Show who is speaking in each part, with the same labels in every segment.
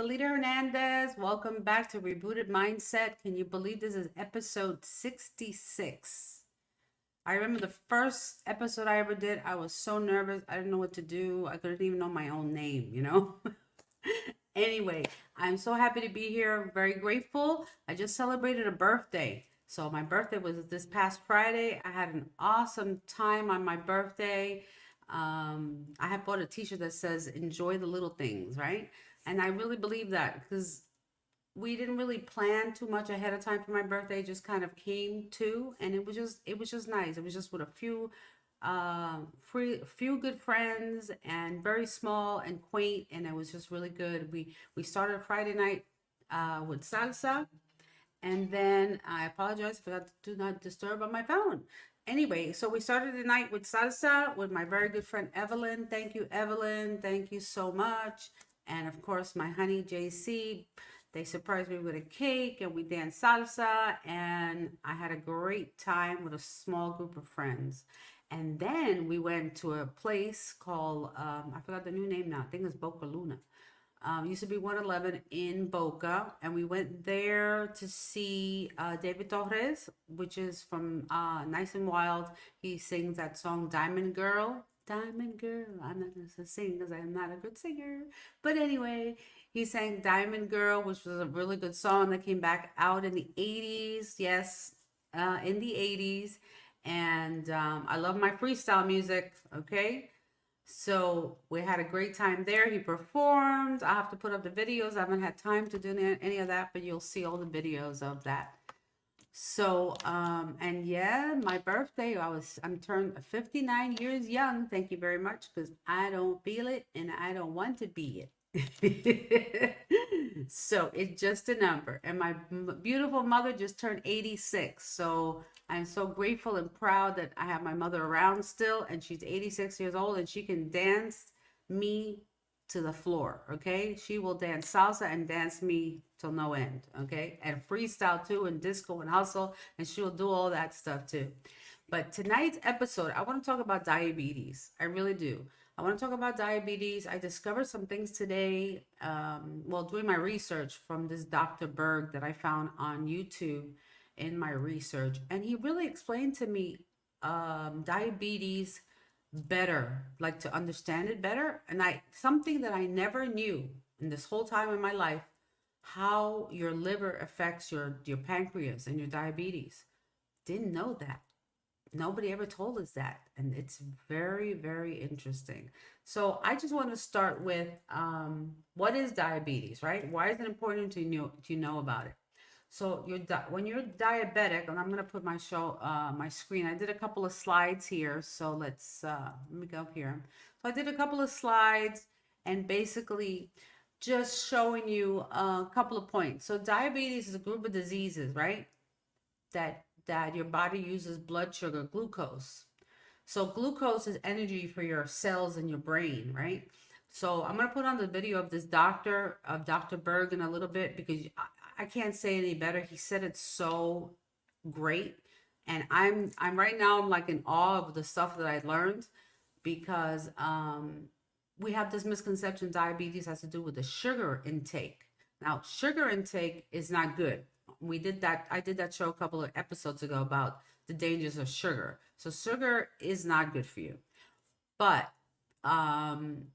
Speaker 1: Salida Hernandez. Welcome back to Rebooted Mindset. Can you believe this is episode 66? I remember the first episode I ever did, I was so nervous. I didn't know what to do. I couldn't even know my own name. Anyway, I'm so happy to be here. Very grateful. I just celebrated a birthday. So my birthday was this past Friday. I had an awesome time on my birthday. I have bought a t-shirt that says enjoy the little things, right? And I really believe that because we didn't really plan too much ahead of time for my birthday. It just kind of came to, and it was just nice. It was just with a few good friends and very small and quaint, and it was just really good. We started Friday night with salsa, and then I apologize for that do not disturb on my phone. Anyway, so we started the night with salsa with my very good friend Evelyn. Thank you, Evelyn. Thank you so much. And of course, my honey JC. They surprised me with a cake and we danced salsa. And I had a great time with a small group of friends. And then we went to a place called, I forgot the new name now. I think it's Boca Luna. Used to be 111 in Boca, and we went there to see David Torres, which is from Nice and Wild. He sings that song Diamond Girl. Diamond Girl. I'm not going to sing because I'm not a good singer. But anyway, he sang Diamond Girl, which was a really good song that came back out in the 80s. Yes, in the 80s. And I love my freestyle music, okay? So we had a great time there. He performed. I have to put up the videos. I haven't had time to do any of that, but you'll see all the videos of that. So, and yeah, my birthday, I'm turned 59 years young. Thank you very much, because I don't feel it and I don't want to be it. So it's just a number. And my beautiful mother just turned 86. So I'm so grateful and proud that I have my mother around still, and she's 86 years old and she can dance me to the floor. Okay, she will dance salsa and dance me till no end. Okay, and freestyle too, and disco and hustle, and she will do all that stuff too. But tonight's episode, I want to talk about diabetes. I really do. I want to talk about diabetes. I discovered some things today, well, doing my research from this Dr. Berg that I found on YouTube in my research. And he really explained to me diabetes better, like to understand it better. And something that I never knew in this whole time in my life, how your liver affects your pancreas and your diabetes. Didn't know that. Nobody ever told us that, and it's very, very interesting. So I just want to start with what is diabetes, right? Why is it important to know about it? So when you're diabetic, and I'm gonna put my screen. I did a couple of slides here, so let me go up here. So I did a couple of slides, and basically just showing you a couple of points. So diabetes is a group of diseases, right? That your body uses blood sugar, glucose. So glucose is energy for your cells in your brain, right? So I'm gonna put on the video of this doctor, of Dr. Berg, in a little bit, because I can't say any better. He said it so great, and I'm right now, I'm like in awe of the stuff that I learned, because we have this misconception diabetes has to do with the sugar intake. Now, sugar intake is not good. I did that show a couple of episodes ago about the dangers of sugar. So sugar is not good for you. But um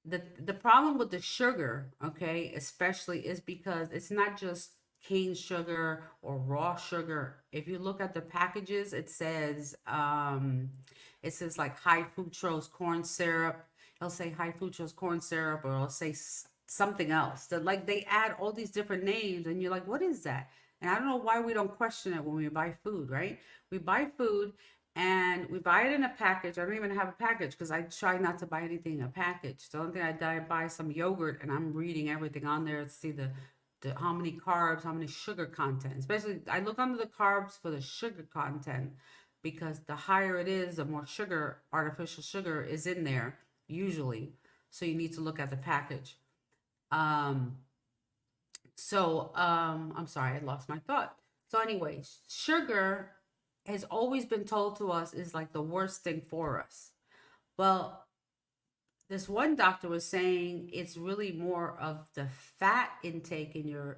Speaker 1: the problem with the sugar, okay, especially, is because it's not just cane sugar or raw sugar. If you look at the packages, it says like high fructose corn syrup. It'll say high fructose corn syrup, or it'll say something else. That, like, they add all these different names, and you're like, what is that? And I don't know why we don't question it when we buy food, right? We buy food and we buy it in a package. I don't even have a package because I try not to buy anything in a package. The only thing I buy is some yogurt, and I'm reading everything on there to see the how many carbs, how many sugar content. Especially, I look under the carbs for the sugar content, because the higher it is, the more sugar, artificial sugar, is in there usually. So you need to look at the package. Um, I'm sorry, I lost my thought. So, anyways, sugar has always been told to us is like the worst thing for us. Well, this one doctor was saying it's really more of the fat intake in your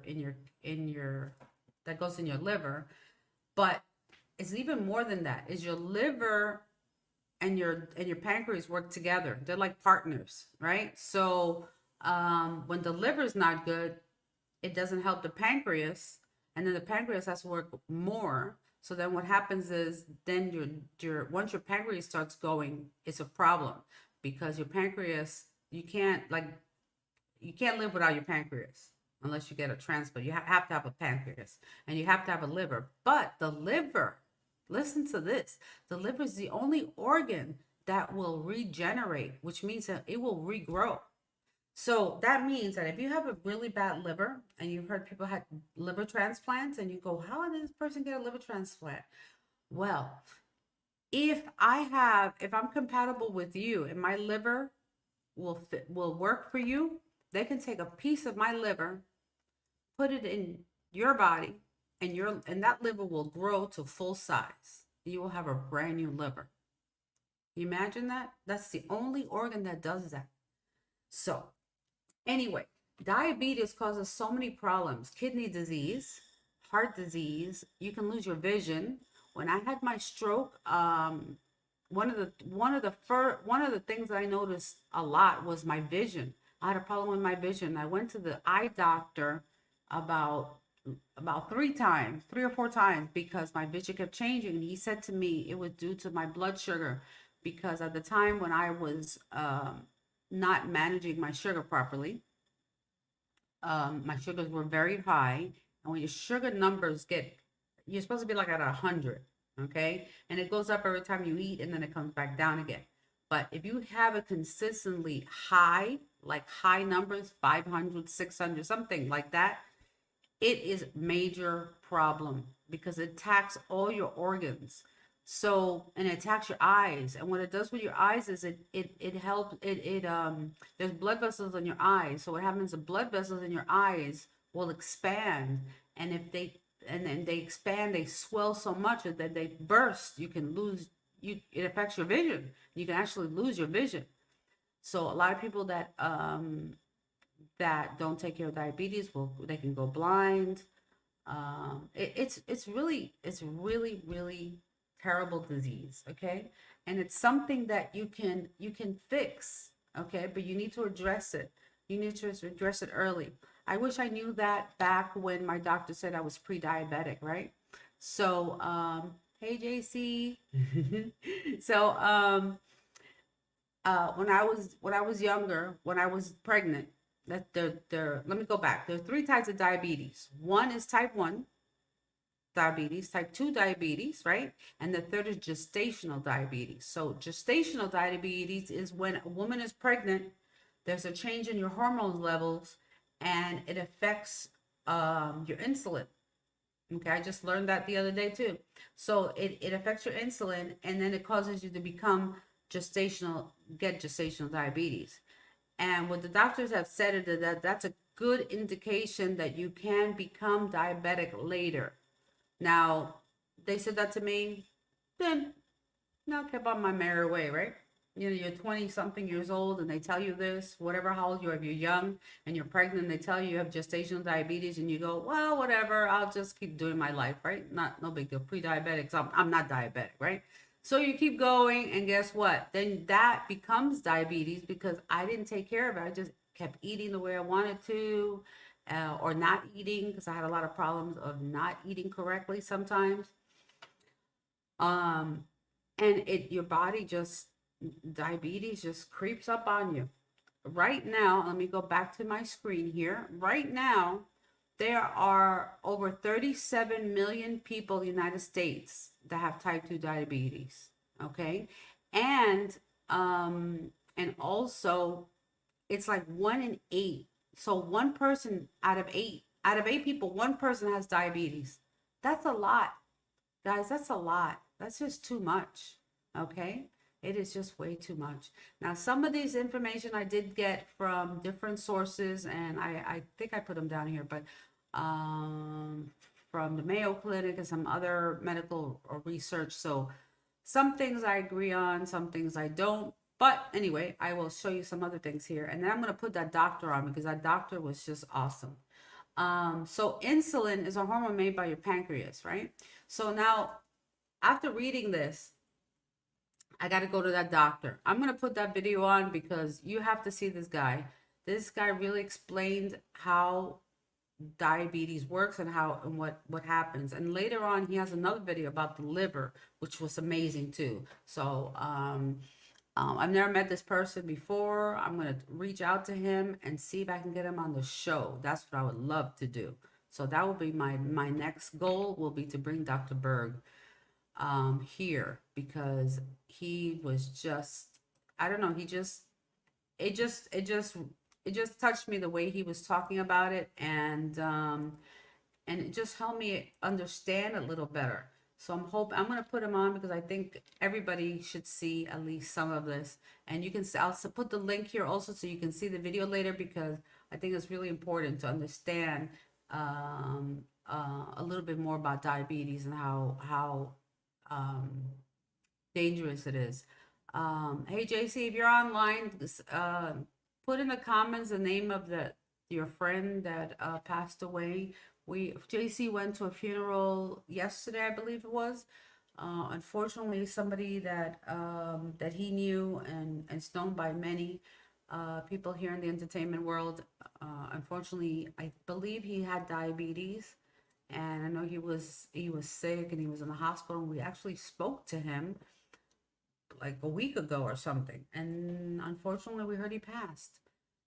Speaker 1: that goes in your liver, but it's even more than that. Is your liver and your pancreas work together. They're like partners, right? So when the liver's not good, it doesn't help the pancreas, and then the pancreas has to work more. So then what happens is then your once your pancreas starts going, it's a problem because your pancreas you can't live without your pancreas unless you get a transplant. You have to have a pancreas and you have to have a liver. But the liver, listen to this, the liver is the only organ that will regenerate, which means that it will regrow. So that means that if you have a really bad liver, and you've heard people had liver transplants, and you go, how did this person get a liver transplant? Well, if I'm compatible with you and my liver will work for you, they can take a piece of my liver, put it in your body, and that liver will grow to full size. You will have a brand new liver. You imagine that? That's the only organ that does that. So anyway, diabetes causes so many problems: kidney disease, heart disease. You can lose your vision. When I had my stroke, one of the things that I noticed a lot was my vision. I had a problem with my vision. I went to the eye doctor about about three or four times, because my vision kept changing. And he said to me it was due to my blood sugar, because at the time when I was not managing my sugar properly, my sugars were very high. And when your sugar numbers you're supposed to be like at 100, okay? And it goes up every time you eat, and then it comes back down again. But if you have it consistently high, like high numbers, 500, 600, something like that, it is major problem, because it attacks all your organs. So, and it attacks your eyes. And what it does with your eyes is it helps there's blood vessels in your eyes. So what happens, the blood vessels in your eyes will expand. And if they and then they expand, they swell so much that they burst, you can lose it affects your vision. You can actually lose your vision. So a lot of people that don't take care of diabetes, they can go blind. It's really terrible disease. Okay, and it's something that you can fix. Okay, but you need to address it. You need to address it early. I wish I knew that back when my doctor said I was pre-diabetic, right? So hey JC. So when I was younger, when I was pregnant, that there let me go back. There are three types of diabetes. One is type 1 diabetes, type 2 diabetes, right? And the third is gestational diabetes. So gestational diabetes is when a woman is pregnant, there's a change in your hormone levels, and it affects your insulin. Okay, I just learned that the other day too. So it affects your insulin, and then it causes you to get gestational diabetes. And what the doctors have said is that that's a good indication that you can become diabetic later. Now, they said that to me, then I kept on my merry way, right? You're 20 something years old and they tell you this, whatever how old you are, if you're young and you're pregnant, they tell you have gestational diabetes, and you go, well, whatever, I'll just keep doing my life, right? No big deal. Pre-diabetic, I'm not diabetic, right? So you keep going, and guess what? Then that becomes diabetes, because I didn't take care of it. I just kept eating the way I wanted to, or not eating, because I had a lot of problems of not eating correctly sometimes. Um, and your body just, diabetes just creeps up on you. Right now, let me go back to my screen here. Right now, there are over 37 million people in the United States that have type 2 diabetes. Okay. And also it's like 1 in 8. So one person out of eight people, one person has diabetes. That's a lot, guys. That's a lot. That's just too much. Okay. It is just way too much. Now, some of these information I did get from different sources, and I think I put them down here, but from the Mayo Clinic and some other medical research. So some things I agree on, some things I don't. But anyway, I will show you some other things here. And then I'm going to put that doctor on because that doctor was just awesome. So insulin is a hormone made by your pancreas, right? So now, after reading this, I got to go to that doctor. I'm going to put that video on because you have to see this guy. This guy really explained how diabetes works and how and what happens. And later on, he has another video about the liver, which was amazing too. So I've never met this person before. I'm gonna reach out to him and see if I can get him on the show. That's what I would love to do. So that will be my next goal, will be to bring Dr. Berg here, because he was just, I don't know, he just it just it just it just touched me the way he was talking about it, and it just helped me understand a little better. So I'm going to put him on because I think everybody should see at least some of this. And you can I'll put the link here also so you can see the video later, because I think it's really important to understand a little bit more about diabetes and how um, dangerous it is. Hey JC, if you're online, put in the comments the name of your friend that passed away. JC went to a funeral yesterday, I believe it was. Unfortunately, somebody that he knew and is known by many people here in the entertainment world. Unfortunately, I believe he had diabetes, and I know he was sick and he was in the hospital. And we actually spoke to him like a week ago or something, and unfortunately, we heard he passed.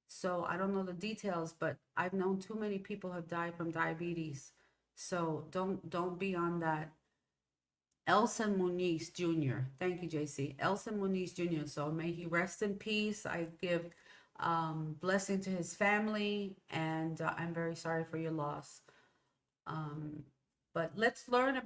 Speaker 1: So I don't know the details, but I've known too many people have died from diabetes. So don't be on that. Elson Muniz Jr. Thank you, JC. Elson Muniz Jr. So may he rest in peace. I give blessing to his family, and I'm very sorry for your loss. But let's learn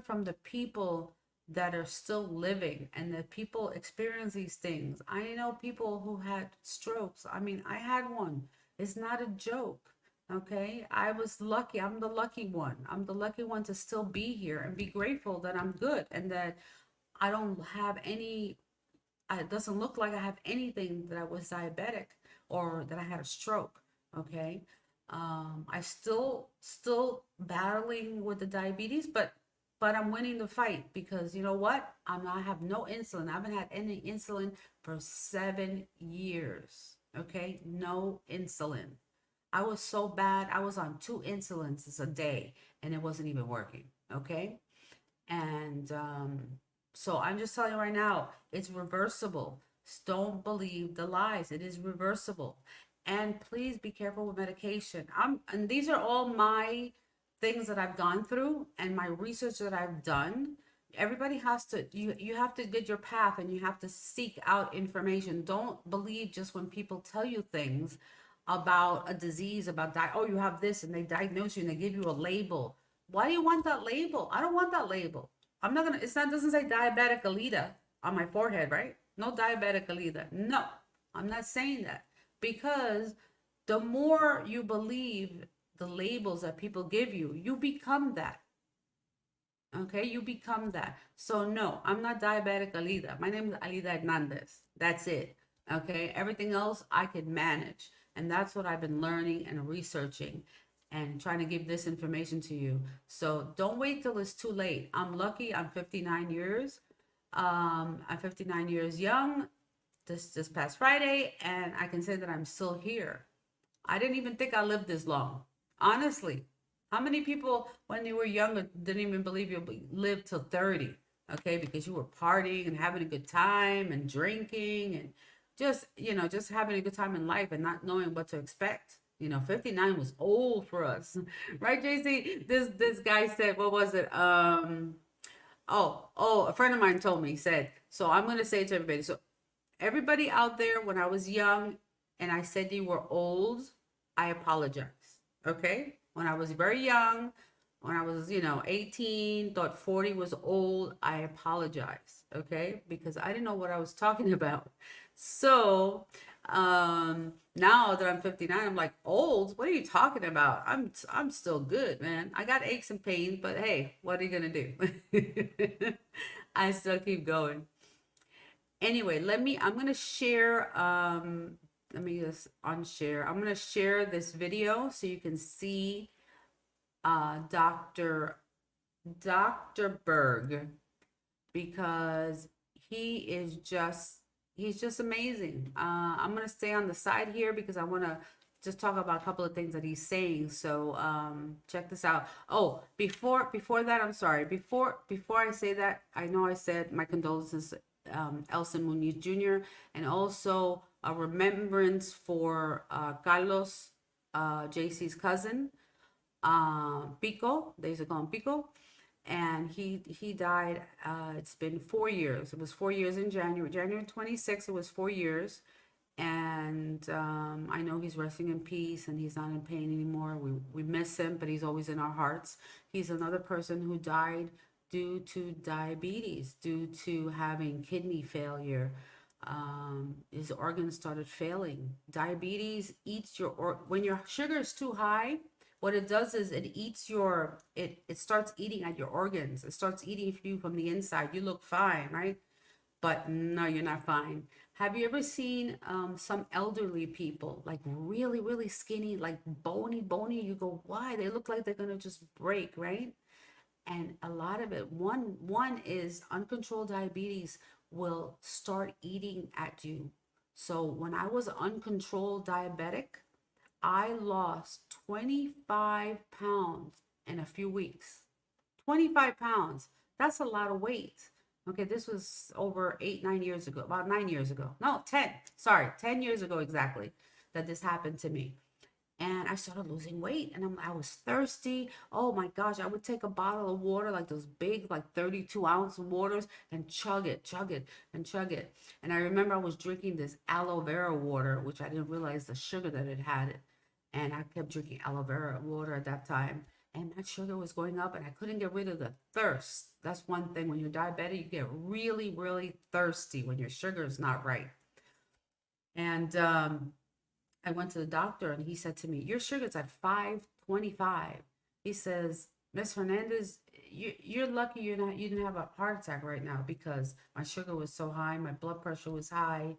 Speaker 1: from the people that are still living and the people experience these things. I know people who had strokes. I mean, I had one. It's not a joke. Okay. I was lucky. I'm the lucky one. I'm the lucky one to still be here and be grateful that I'm good and that I don't have any, it doesn't look like I have anything that I was diabetic or that I had a stroke. Okay. I still battling with the diabetes, but I'm winning the fight, because you know what? I have no insulin. I haven't had any insulin for 7 years. Okay, no insulin. I was so bad. I was on 2 insulins a day, and it wasn't even working. Okay, and so I'm just telling you right now, it's reversible. Don't believe the lies. It is reversible. And please be careful with medication. And these are all my things that I've gone through and my research that I've done. Everybody has to, you have to get your path and you have to seek out information. Don't believe just when people tell you things about a disease, oh, you have this, and they diagnose you and they give you a label. Why do you want that label? I don't want that label. I'm not gonna, doesn't say diabetic Alida on my forehead, right? No diabetic Alida. No, I'm not saying that, because the more you believe the labels that people give you, you become that. Okay, you become that. So no, I'm not diabetic Alida. My name is Alida Hernandez. That's it. Okay, everything else I could manage. And that's what I've been learning and researching and trying to give this information to you. So don't wait till it's too late. I'm lucky. I'm 59 years. I'm 59 years young this past Friday, and I can say that I'm still here. I didn't even think I lived this long. Honestly, how many people when you were younger didn't even believe you lived till 30? Okay, because you were partying and having a good time and drinking and just having a good time in life and not knowing what to expect. 59 was old for us, right, JC? This guy said, what was it? A friend of mine told me, said, so I'm gonna say it to everybody. So everybody out there, when I was young and I said you were old, I apologize. Okay? When I was very young, when I was, 18, thought 40 was old, I apologize. Okay? Because I didn't know what I was talking about. So, now that I'm 59, I'm like, old? What are you talking about? I'm still good, man. I got aches and pains, but hey, what are you gonna do? I still keep going. Anyway, I'm gonna share, let me just unshare. I'm gonna share this video so you can see Dr. Berg, because he is just he's just amazing. I'm gonna stay on the side here because I want to just talk about a couple of things that he's saying. So check this out. Oh, before that, I'm sorry. Before I say that, I know I said my condolences, Elson Muñiz Jr., and also a remembrance for Carlos, JC's cousin, Pico. They used to call him Pico, and he died. It's been 4 years. It was 4 years in January 26th. It was 4 years, and I know he's resting in peace and he's not in pain anymore. We miss him, but he's always in our hearts. He's another person who died due to diabetes, due to having kidney failure. His organs started failing. Diabetes eats when your sugar is too high. What it does is it eats it starts eating at your organs. It starts eating you from the inside. You look fine, right? But no, you're not fine. Have you ever seen some elderly people, like really, really skinny, like bony? You go, why? They look like they're gonna just break, right? And a lot of it, one is uncontrolled diabetes will start eating at you. So when I was uncontrolled diabetic, I lost 25 pounds in a few weeks. 25 pounds. That's a lot of weight. Okay, this was over 8, 9 years ago, about 9 years ago. No, 10. Sorry, 10 years ago exactly that this happened to me. And I started losing weight, and I was thirsty. Oh my gosh, I would take a bottle of water, like those big, like 32-ounce waters, and chug it, and chug it. And I remember I was drinking this aloe vera water, which I didn't realize the sugar that it had. And I kept drinking aloe vera water at that time. And my sugar was going up, and I couldn't get rid of the thirst. That's one thing. When you're diabetic, you get really, really thirsty when your sugar is not right. And I went to the doctor, and he said to me, your sugar's at 525. He says, Miss Hernandez, you're lucky you didn't have a heart attack right now, because my sugar was so high, my blood pressure was high,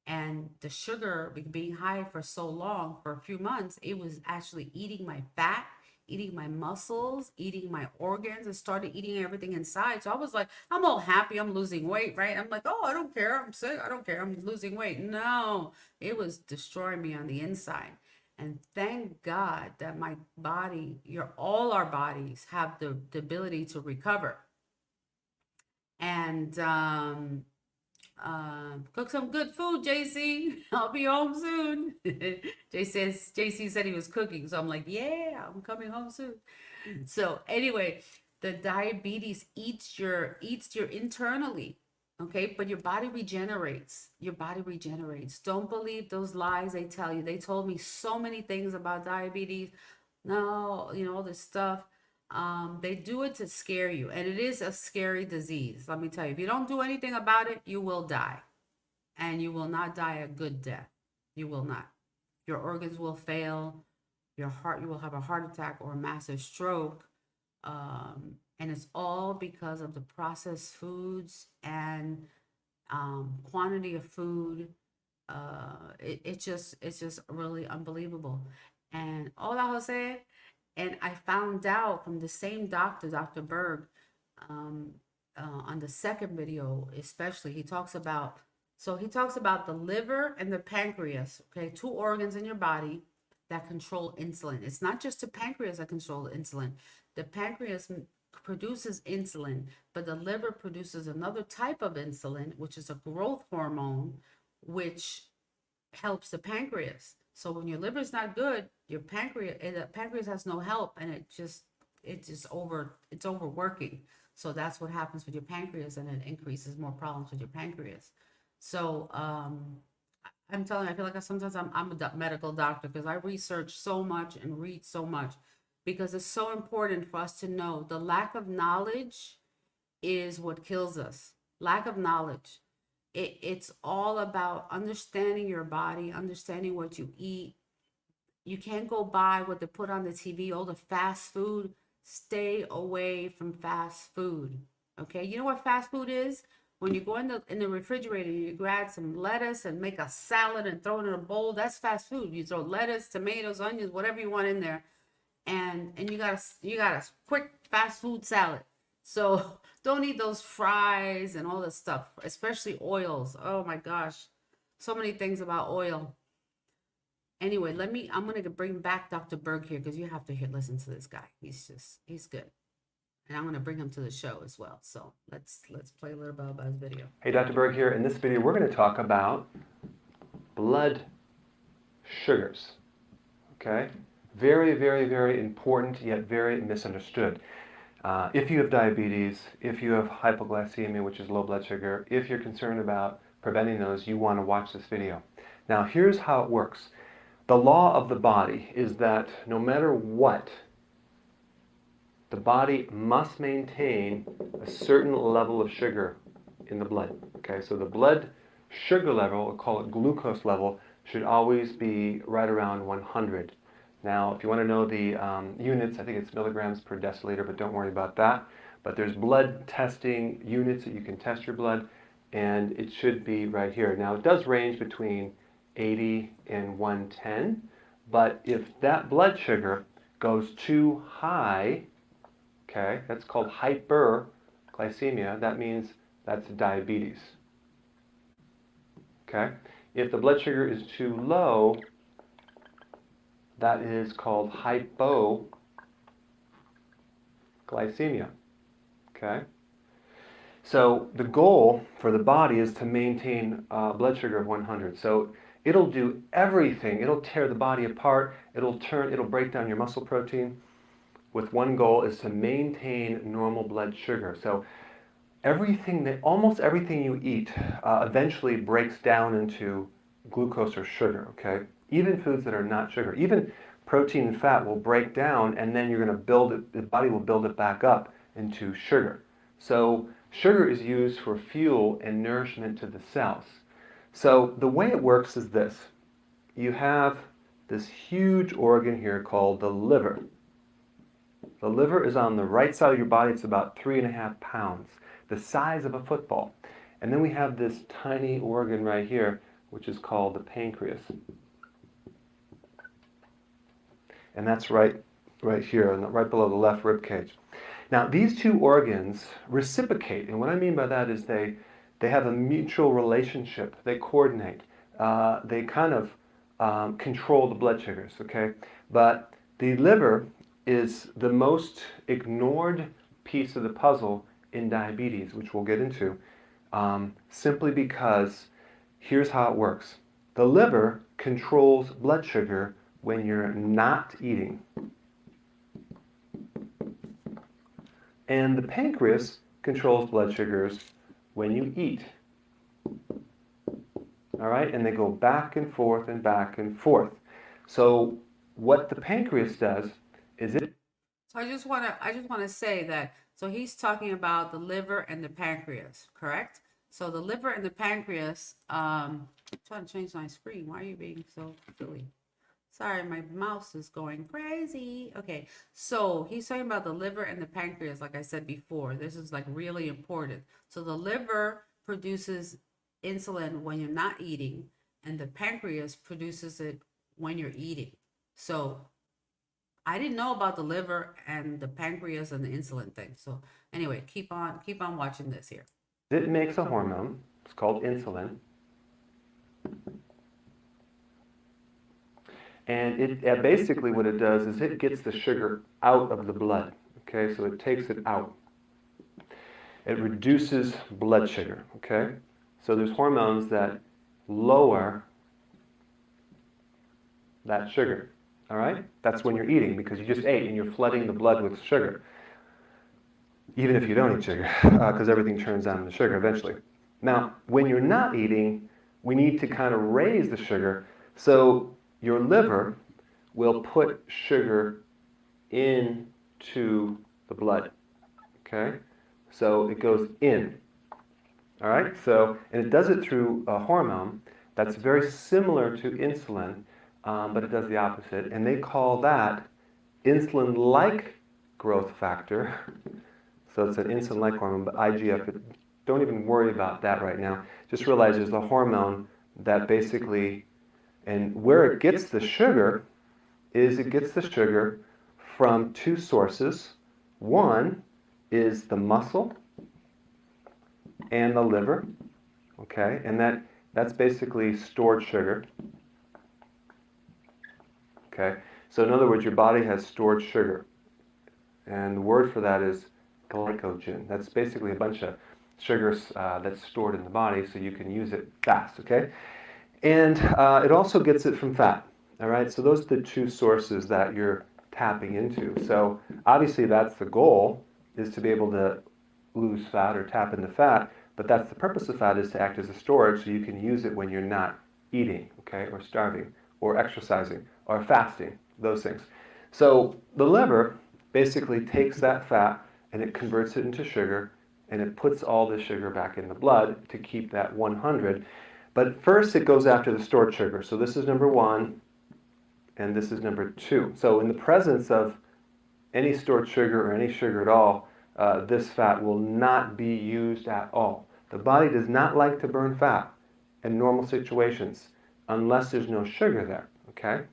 Speaker 1: and the sugar being high for so long, for a few months, it was actually eating my fat, eating my muscles, eating my organs. It started eating everything inside. So I was like, I'm all happy, I'm losing weight, right? I'm like, oh, I don't care, I'm sick, I don't care, I'm losing weight. No, it was destroying me on the inside. And thank God that my body, all our bodies have the ability to recover. And cook some good food, JC. I'll be home soon. JC said he was cooking, so I'm like, yeah, I'm coming home soon. So anyway, the diabetes eats your internally, okay? But your body regenerates. Your body regenerates. Don't believe those lies they tell you. They told me so many things about diabetes. No, all this stuff. They do it to scare you, and it is a scary disease. Let me tell you, if you don't do anything about it, you will die, and you will not die a good death. You will not. Your organs will fail. You will have a heart attack or a massive stroke. And it's all because of the processed foods and quantity of food. It's just really unbelievable. And hola, Jose. And I found out from the same doctor, Dr. Berg, um, on the second video, especially, he talks about the liver and the pancreas, okay, two organs in your body that control insulin. It's not just the pancreas that controls insulin. The pancreas produces insulin, but the liver produces another type of insulin, which is a growth hormone, which helps the pancreas. So when your liver is not good, the pancreas has no help, and it's overworking. So that's what happens with your pancreas, and it increases more problems with your pancreas. So I'm telling you, I feel like sometimes I'm a medical doctor, because I research so much and read so much, because it's so important for us to know the lack of knowledge is what kills us. Lack of knowledge. It's all about understanding your body, understanding what you eat. You can't go by what they put on the TV, all the fast food. Stay away from fast food. Okay, you know what fast food is? when you go in the refrigerator, you grab some lettuce and make a salad and throw it in a bowl. That's fast food. You throw lettuce, tomatoes, onions, whatever you want in there, and you got a quick fast food salad. So don't eat those fries and all this stuff, especially oils. Oh my gosh, so many things about oil. Anyway, I'm gonna bring back Dr. Berg here because you have to listen to this guy. He's good. And I'm gonna bring him to the show as well. So let's play a little bit about his video.
Speaker 2: Hey, Dr. Berg here. In this video, we're going to talk about blood sugars. Okay? Very, very, very important, yet very misunderstood. If you have diabetes, if you have hypoglycemia, which is low blood sugar, if you're concerned about preventing those, you want to watch this video. Now, here's how it works. The law of the body is that no matter what, the body must maintain a certain level of sugar in the blood. Okay, so the blood sugar level, we'll call it glucose level, should always be right around 100. Now, if you want to know the units, I think it's milligrams per deciliter, but don't worry about that. But there's blood testing units that you can test your blood, and it should be right here. Now, it does range between 80 and 110, but if that blood sugar goes too high, okay, that's called hyperglycemia. That means that's diabetes. Okay? If the blood sugar is too low, that is called hypoglycemia. Okay? So the goal for the body is to maintain blood sugar of 100. So it'll do everything. It'll tear the body apart. It'll break down your muscle protein, with one goal is to maintain normal blood sugar. So almost everything you eat eventually breaks down into glucose or sugar, okay? Even foods that are not sugar. Even protein and fat will break down, and then you're going to build it, the body will build it back up into sugar. So sugar is used for fuel and nourishment to the cells. So the way it works is this. You have this huge organ here called the liver. The liver is on the right side of your body. It's about 3.5 pounds, the size of a football. And then we have this tiny organ right here, which is called the pancreas. And that's right here, right below the left rib cage. Now, these two organs reciprocate, and what I mean by that is they have a mutual relationship. They coordinate. They kind of control the blood sugars, okay? But the liver is the most ignored piece of the puzzle in diabetes, which we'll get into, simply because here's how it works. The liver controls blood sugar when you're not eating. And the pancreas controls blood sugars when you eat. All right, and they go back and forth and back and forth. So what the pancreas does is it.
Speaker 1: So I just wanna say that, so he's talking about the liver and the pancreas, correct? So the liver and the pancreas, I'm trying to change my screen. Why are you being so silly? Sorry, my mouse is going crazy. Okay, so he's talking about the liver and the pancreas, like I said before. This is like really important. So the liver produces insulin when you're not eating, and the pancreas produces it when you're eating. So I didn't know about the liver and the pancreas and the insulin thing. So anyway, keep on watching this here.
Speaker 2: It makes a hormone. It's called insulin. And it basically what it does is it gets the sugar out of the blood. Okay, so it takes it out. It reduces blood sugar. Okay, so there's hormones that lower that sugar. All right, that's when you're eating, because you just ate and you're flooding the blood with sugar. Even if you don't eat sugar, because everything turns down to sugar eventually. Now, when you're not eating, we need to kind of raise the sugar. So your liver will put sugar into the blood, okay? So it goes in, all right? So, and it does it through a hormone that's very similar to insulin, but it does the opposite, and they call that insulin-like growth factor. So it's an insulin-like hormone, but IGF, don't even worry about that right now. Just realize there's the hormone that basically, and where it gets the sugar is it gets the sugar from two sources. One is the muscle and the liver, okay? And that's basically stored sugar, okay? So in other words, your body has stored sugar. And the word for that is glycogen. That's basically a bunch of sugars that's stored in the body so you can use it fast, okay? And it also gets it from fat, all right? So those are the two sources that you're tapping into. So obviously that's the goal, is to be able to lose fat or tap into fat, but that's the purpose of fat, is to act as a storage so you can use it when you're not eating, okay, or starving, or exercising, or fasting, those things. So the liver basically takes that fat and it converts it into sugar, and it puts all the sugar back in the blood to keep that 100. But first it goes after the stored sugar. So this is number one, and this is number two. So in the presence of any stored sugar or any sugar at all, this fat will not be used at all. The body does not like to burn fat in normal situations unless there's no sugar there, okay?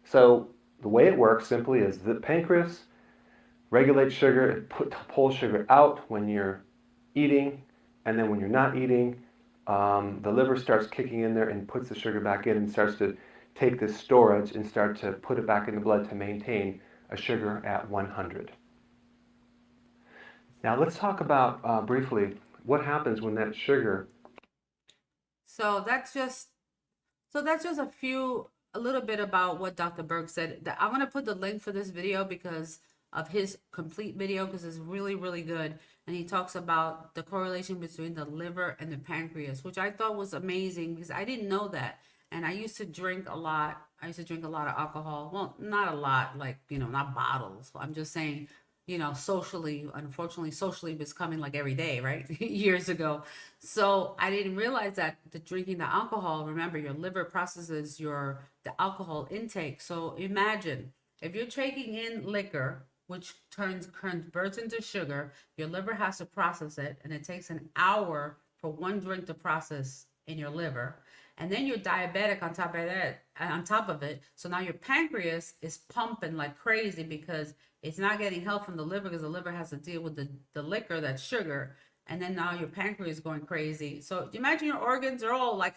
Speaker 2: So the way it works simply is the pancreas regulates sugar, it pulls sugar out when you're eating, and then when you're not eating, the liver starts kicking in there and puts the sugar back in and starts to take this storage and start to put it back in the blood to maintain a sugar at 100. Now let's talk about briefly what happens when that sugar.
Speaker 1: So that's just a little bit about what Dr. Berg said. I'm going to put the link for this video because of his complete video, because it's really, really good. And he talks about the correlation between the liver and the pancreas, which I thought was amazing because I didn't know that. And I used to drink a lot. I used to drink a lot of alcohol. Well, not a lot, like, not bottles. I'm just saying, socially, unfortunately, socially was coming like every day, right? Years ago. So I didn't realize that the drinking the alcohol, remember, your liver processes the alcohol intake. So imagine if you're taking in liquor, which converts into sugar, your liver has to process it, and it takes an hour for one drink to process in your liver. And then you're diabetic on top of it. So now your pancreas is pumping like crazy because it's not getting help from the liver, because the liver has to deal with the liquor, that's sugar. And then now your pancreas is going crazy. So imagine your organs are all like,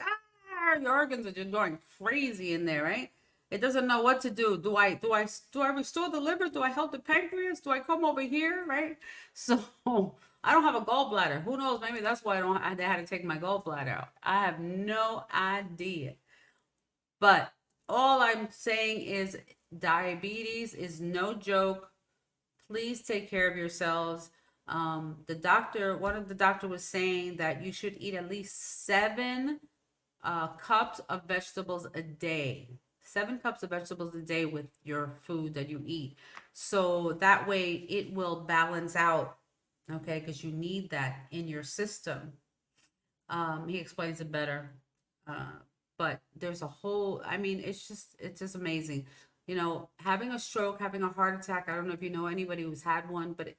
Speaker 1: your organs are just going crazy in there, right? It doesn't know what to do. Do I restore the liver? Do I help the pancreas? Do I come over here, right? So I don't have a gallbladder. Who knows? Maybe that's why they had to take my gallbladder out. I have no idea. But all I'm saying is diabetes is no joke. Please take care of yourselves. One of the doctor was saying that you should eat at least 7 cups of vegetables a day. 7 cups of vegetables a day with your food that you eat. So that way it will balance out, okay? Because you need that in your system. He explains it better. But there's it's just amazing. Having a stroke, having a heart attack. I don't know if you know anybody who's had one, but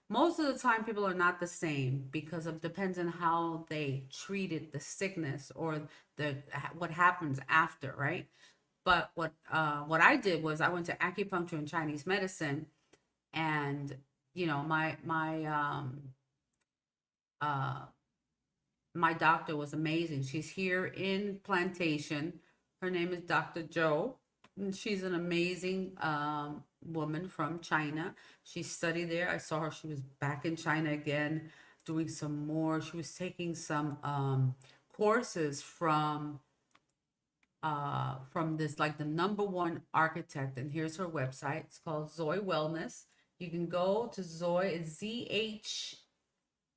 Speaker 1: most of the time people are not the same because of depends on how they treated the sickness or what happens after, right? But what I did was I went to acupuncture and Chinese medicine, and uh my doctor was amazing. She's here in Plantation. Her name is Dr. Joe. And she's an amazing woman from China. She studied there. I saw her. She was back in China again, doing some more. She was taking some courses from this, like, the #1 architect. And here's her website. It's called Zoe Wellness. You can go to Zoe. It's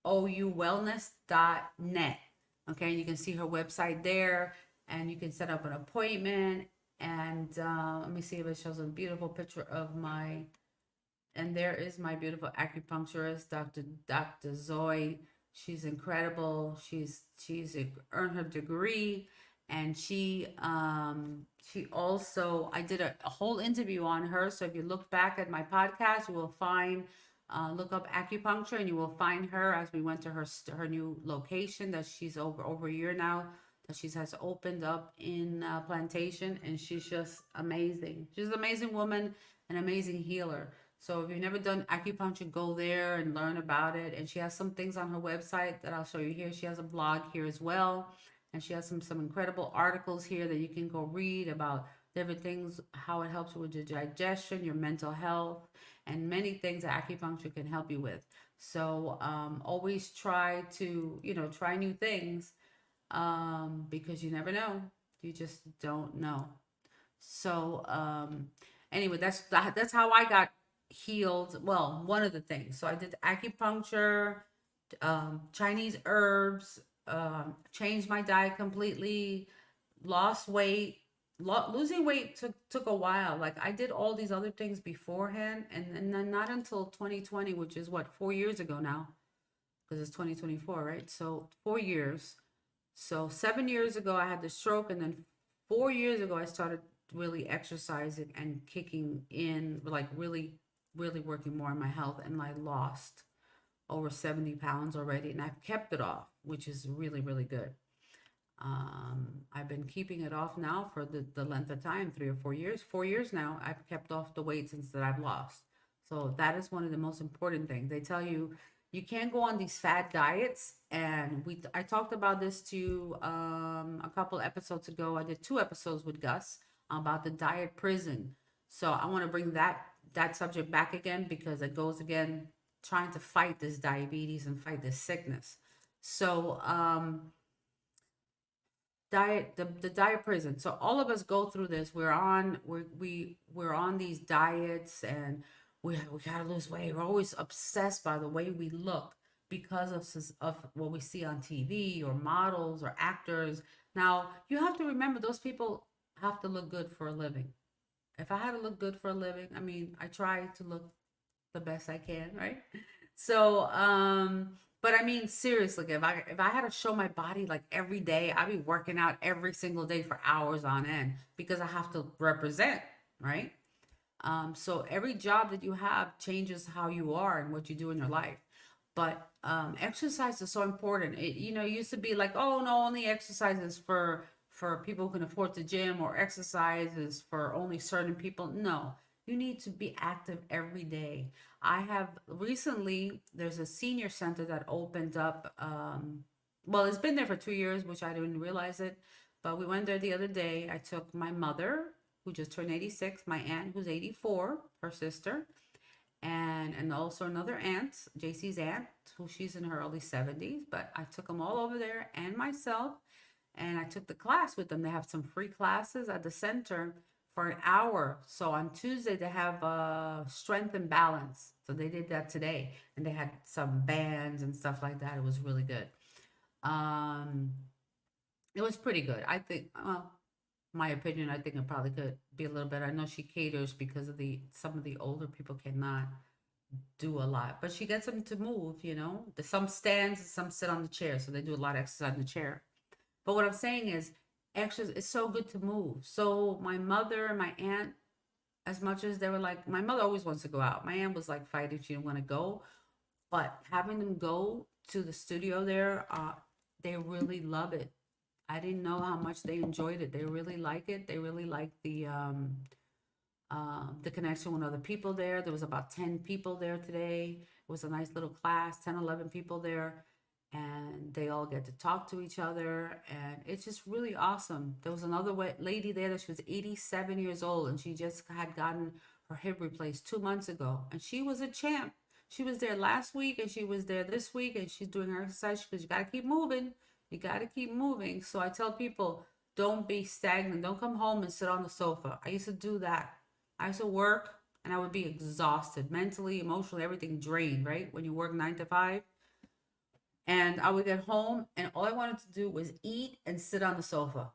Speaker 1: ZHOUwellness.net. Okay, you can see her website there, and you can set up an appointment. And let me see if it shows a beautiful picture of and there is my beautiful acupuncturist, Dr. Zoe. She's incredible. She's earned her degree, and she also, I did a whole interview on her. So if you look back at my podcast, you will find Look up acupuncture, and you will find her. As we went to her new location that she's over a year now that she has opened up in Plantation, and she's just amazing. She's an amazing woman, an amazing healer. So if you've never done acupuncture, go there and learn about it. And she has some things on her website that I'll show you here. She has a blog here as well, and she has some incredible articles here that you can go read about different things, how it helps with your digestion, your mental health, and many things that acupuncture can help you with. So always try to, try new things, because you never know. You just don't know. So anyway, that's how I got healed. Well, one of the things. So I did acupuncture, Chinese herbs, changed my diet completely, lost weight. Losing weight took a while. Like I did all these other things beforehand, and then not until 2020, which is what, 4 years ago now, because it's 2024, right? So 4 years. So 7 years ago, I had the stroke, and then 4 years ago, I started really exercising and kicking in, like really, really working more on my health, and I lost over 70 pounds already, and I've kept it off, which is really, really good. I've been keeping it off now for the length of time, 3 or 4 years. 4 years now, I've kept off the weight since that I've lost. So that is one of the most important things. They tell you you can't go on these fad diets, and I talked about this to a couple episodes ago. I did 2 episodes with Gus about the diet prison. So I want to bring that subject back again, because it goes again trying to fight this diabetes and fight this sickness. So the diet prison. So all of us go through this. We're on these diets, and we gotta lose weight. We're always obsessed by the way we look because of what we see on TV or models or actors. Now you have to remember, those people have to look good for a living. If I had to look good for a living, I mean, I try to look the best I can, right? So, but I mean, seriously, if I had to show my body like every day, I'd be working out every single day for hours on end, because I have to represent, right? So every job that you have changes how you are and what you do in your life. But exercise is so important. It used to be like, oh no, only exercises for people who can afford the gym, or exercises for only certain people. No, you need to be active every day. I have recently, there's a senior center that opened up. Well, it's been there for 2 years, which I didn't realize it. But we went there the other day. I took my mother, who just turned 86, my aunt, who's 84, her sister, and also another aunt, JC's aunt, who she's in her early 70s. But I took them all over there, and myself, and I took the class with them. They have some free classes at the center for an hour. So on Tuesday they have strength and balance. So they did that today, and they had some bands and stuff like that. It was really good. Um, it was pretty good. I think, well, my opinion, I think it probably could be a little better. I know she caters because of some of the older people cannot do a lot, but she gets them to move. Some stands and some sit on the chair, so they do a lot of exercise in the chair. But what I'm saying is, exercise is so good to move. So my mother and my aunt, as much as they were like, my mother always wants to go out. My aunt was like fighting, she didn't want to go. But having them go to the studio there, they really love it. I didn't know how much they enjoyed it. They really like it. They really like the connection with other people there. There was about 10 people there today. It was a nice little class, 10, 11 people there. And they all get to talk to each other. And it's just really awesome. There was another lady there that she was 87 years old, and she just had gotten her hip replaced 2 months ago. And she was a champ. She was there last week, and she was there this week, and she's doing her exercise, because you got to keep moving. You got to keep moving. So I tell people, don't be stagnant. Don't come home and sit on the sofa. I used to do that. I used to work, and I would be exhausted, mentally, emotionally, everything drained, right? When you work 9 to 5. And I would get home, and all I wanted to do was eat and sit on the sofa.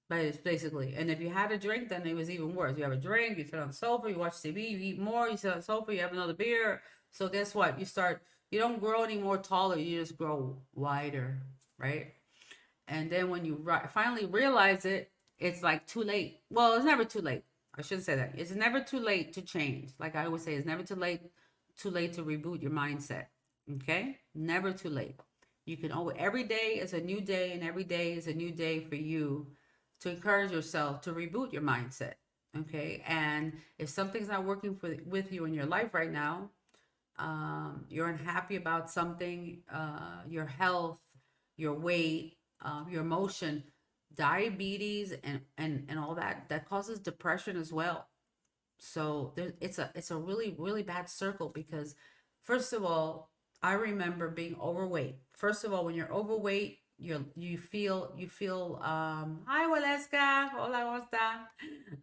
Speaker 1: Basically. And if you had a drink, then it was even worse. You have a drink, you sit on the sofa, you watch TV, you eat more, you sit on the sofa, you have another beer. So guess what? You don't grow any more taller, you just grow wider, right? And then when you finally realize it, it's like too late. Well, it's never too late. I shouldn't say that. It's never too late to change. Like I always say, it's never too late too late to reboot your mindset. Okay? Never too late. You can always, every day is a new day, and every day is a new day for you to encourage yourself to reboot your mindset. Okay? And if something's not working with you in your life right now, you're unhappy about something, your health, your weight, your emotion, diabetes, and all that causes depression as well. So it's a really, really bad circle, because first of all, I remember being overweight. First of all, when you're overweight, you feel hi Waleska, hola, ¿cómo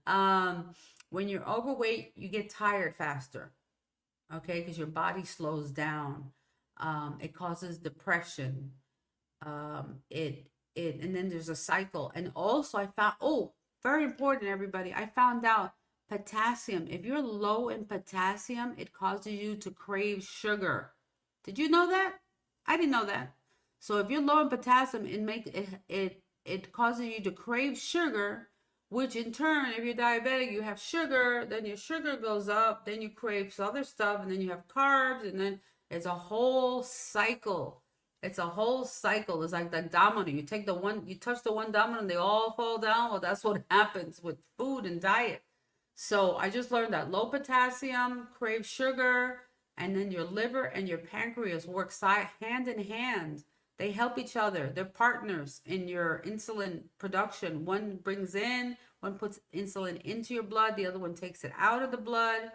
Speaker 1: está? When you're overweight, you get tired faster. Okay, because your body slows down. It causes depression. And then there's a cycle. And also I found, very important, everybody, I found out potassium. If you're low in potassium, it causes you to crave sugar. Did you know that? I didn't know that. So if you're low in potassium, it causes you to crave sugar, which in turn, if you're diabetic, you have sugar, then your sugar goes up, then you crave other stuff, and then you have carbs, and then it's a whole cycle. It's a whole cycle. It's like the domino. You touch the one domino and they all fall down. Well, that's what happens with food and diet. So I just learned that low potassium, crave sugar, and then your liver and your pancreas work hand in hand. They help each other. They're partners in your insulin production. One brings in, one puts insulin into your blood, the other one takes it out of the blood.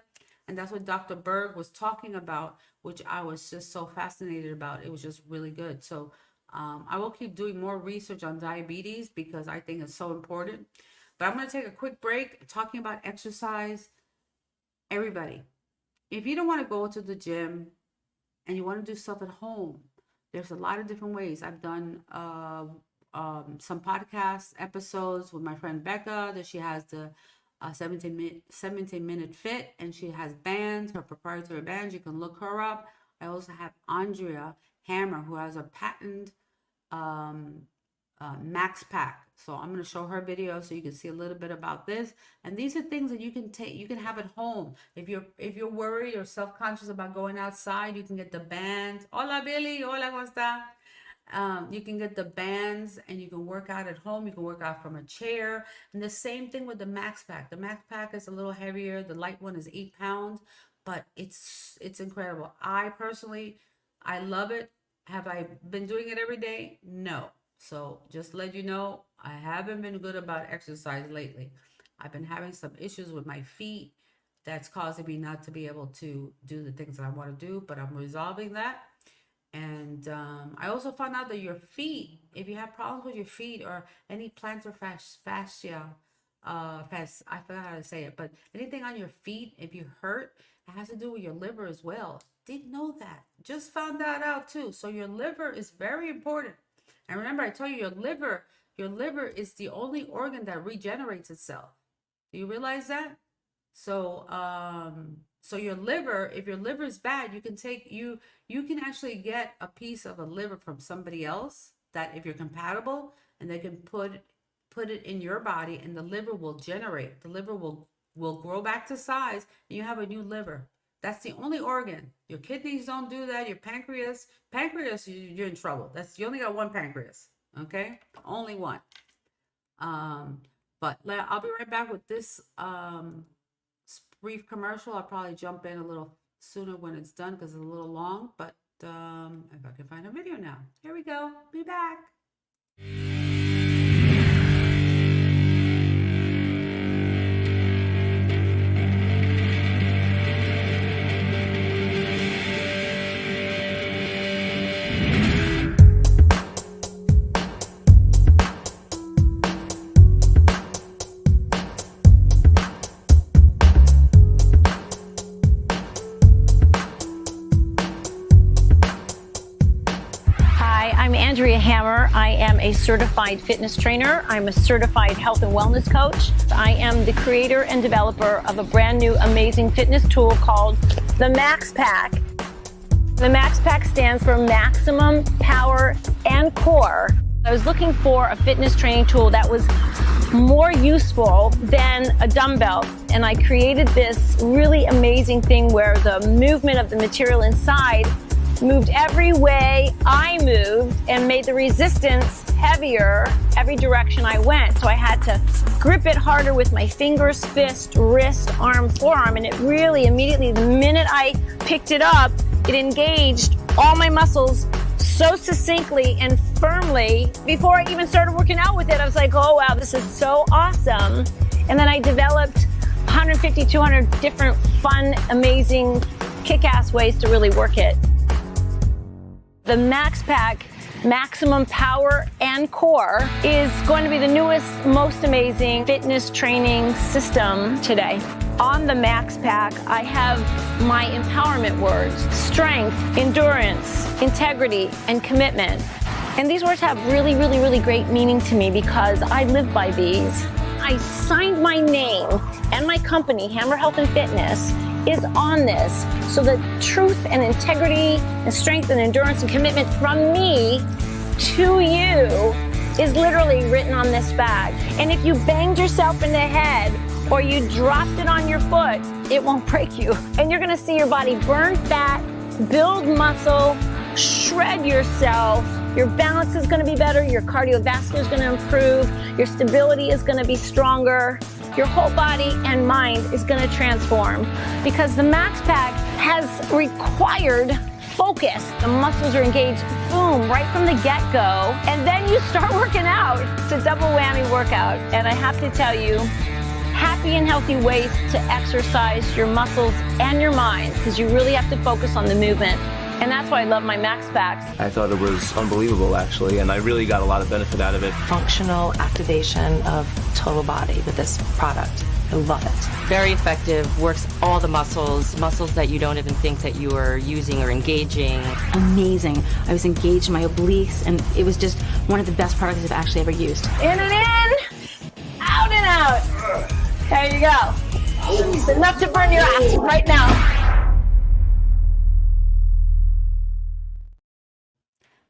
Speaker 1: And that's what Dr. Berg was talking about, which I was just so fascinated about. It was just really good. So I will keep doing more research on diabetes because I think it's so important. But I'm going to take a quick break talking about exercise. Everybody, if you don't want to go to the gym and you want to do stuff at home, there's a lot of different ways. I've done some podcast episodes with my friend Becca, that she has the 17-minute fit, and she has bands, her proprietary bands. You can look her up. I also have Andrea Hammer, who has a patent max pack. So I'm going to show her video so you can see a little bit about this. And these are things that you can have at home. If you're worried or self-conscious about going outside, you can get the bands. Hola Billy, hola, ¿cómo está? You can get the bands and you can work out at home. You can work out from a chair. And the same thing with the max pack. The max pack is a little heavier. The light one is 8 pounds, but it's incredible. I personally, I love it. Have I been doing it every day? No. So just to let you know, I haven't been good about exercise lately. I've been having some issues with my feet that's causing me not to be able to do the things that I want to do, but I'm resolving that. And I also found out that your feet, if you have problems with your feet or any plantar fascia, I forgot how to say it, but anything on your feet, if you hurt, it has to do with your liver as well. Didn't know that. Just found that out too. So your liver is very important. And remember, I told you your liver is the only organ that regenerates itself. Do you realize that? So, so your liver, if your liver is bad, you can actually get a piece of a liver from somebody else that, if you're compatible, and they can put it in your body, and the liver will generate. The liver will grow back to size, and you have a new liver. That's the only organ. Your kidneys don't do that. Your pancreas, you're in trouble. You only got one pancreas, okay? Only one. But I'll be right back with this brief commercial. I'll probably jump in a little sooner when it's done because it's a little long. But if I can find a video now. Here we go. Be back.
Speaker 3: I'm Andrea Hammer. I am a certified fitness trainer. I'm a certified health and wellness coach. I am the creator and developer of a brand new amazing fitness tool called the Max Pack. The Max Pack stands for Maximum Power and Core. I was looking for a fitness training tool that was more useful than a dumbbell. And I created this really amazing thing where the movement of the material inside moved every way I moved and made the resistance heavier every direction I went. So I had to grip it harder with my fingers, fist, wrist, arm, forearm, and it really immediately, the minute I picked it up, it engaged all my muscles so succinctly and firmly. Before I even started working out with it, I was like, oh wow, this is so awesome. And then I developed 150, 200 different fun, amazing, kick-ass ways to really work it. The Max Pack Maximum Power and Core is going to be the newest, most amazing fitness training system today. On the Max Pack, I have my empowerment words: strength, endurance, integrity, and commitment. And these words have really, really, really great meaning to me because I live by these. I signed my name and my company, Hammer Health and Fitness, is on this. So the truth and integrity and strength and endurance and commitment from me to you is literally written on this bag. And if you banged yourself in the head or you dropped it on your foot, it won't break you. And you're gonna see your body burn fat, build muscle, shred yourself. Your balance is gonna be better, your cardiovascular is gonna improve, your stability is gonna be stronger, your whole body and mind is gonna transform because the Max Pack has required focus. The muscles are engaged, boom, right from the get-go, and then you start working out. It's a double whammy workout, and I have to tell you, happy and healthy ways to exercise your muscles and your mind because you really have to focus on the movement. And that's why I love my Max Packs.
Speaker 4: I thought it was unbelievable, actually, and I really got a lot of benefit out of it.
Speaker 5: Functional activation of total body with this product. I love it.
Speaker 6: Very effective, works all the muscles that you don't even think that you are using or engaging.
Speaker 5: Amazing. I was engaged in my obliques, and it was just one of the best products I've actually ever used.
Speaker 3: In and in, out and out. There you go. It's enough to burn your ass right now.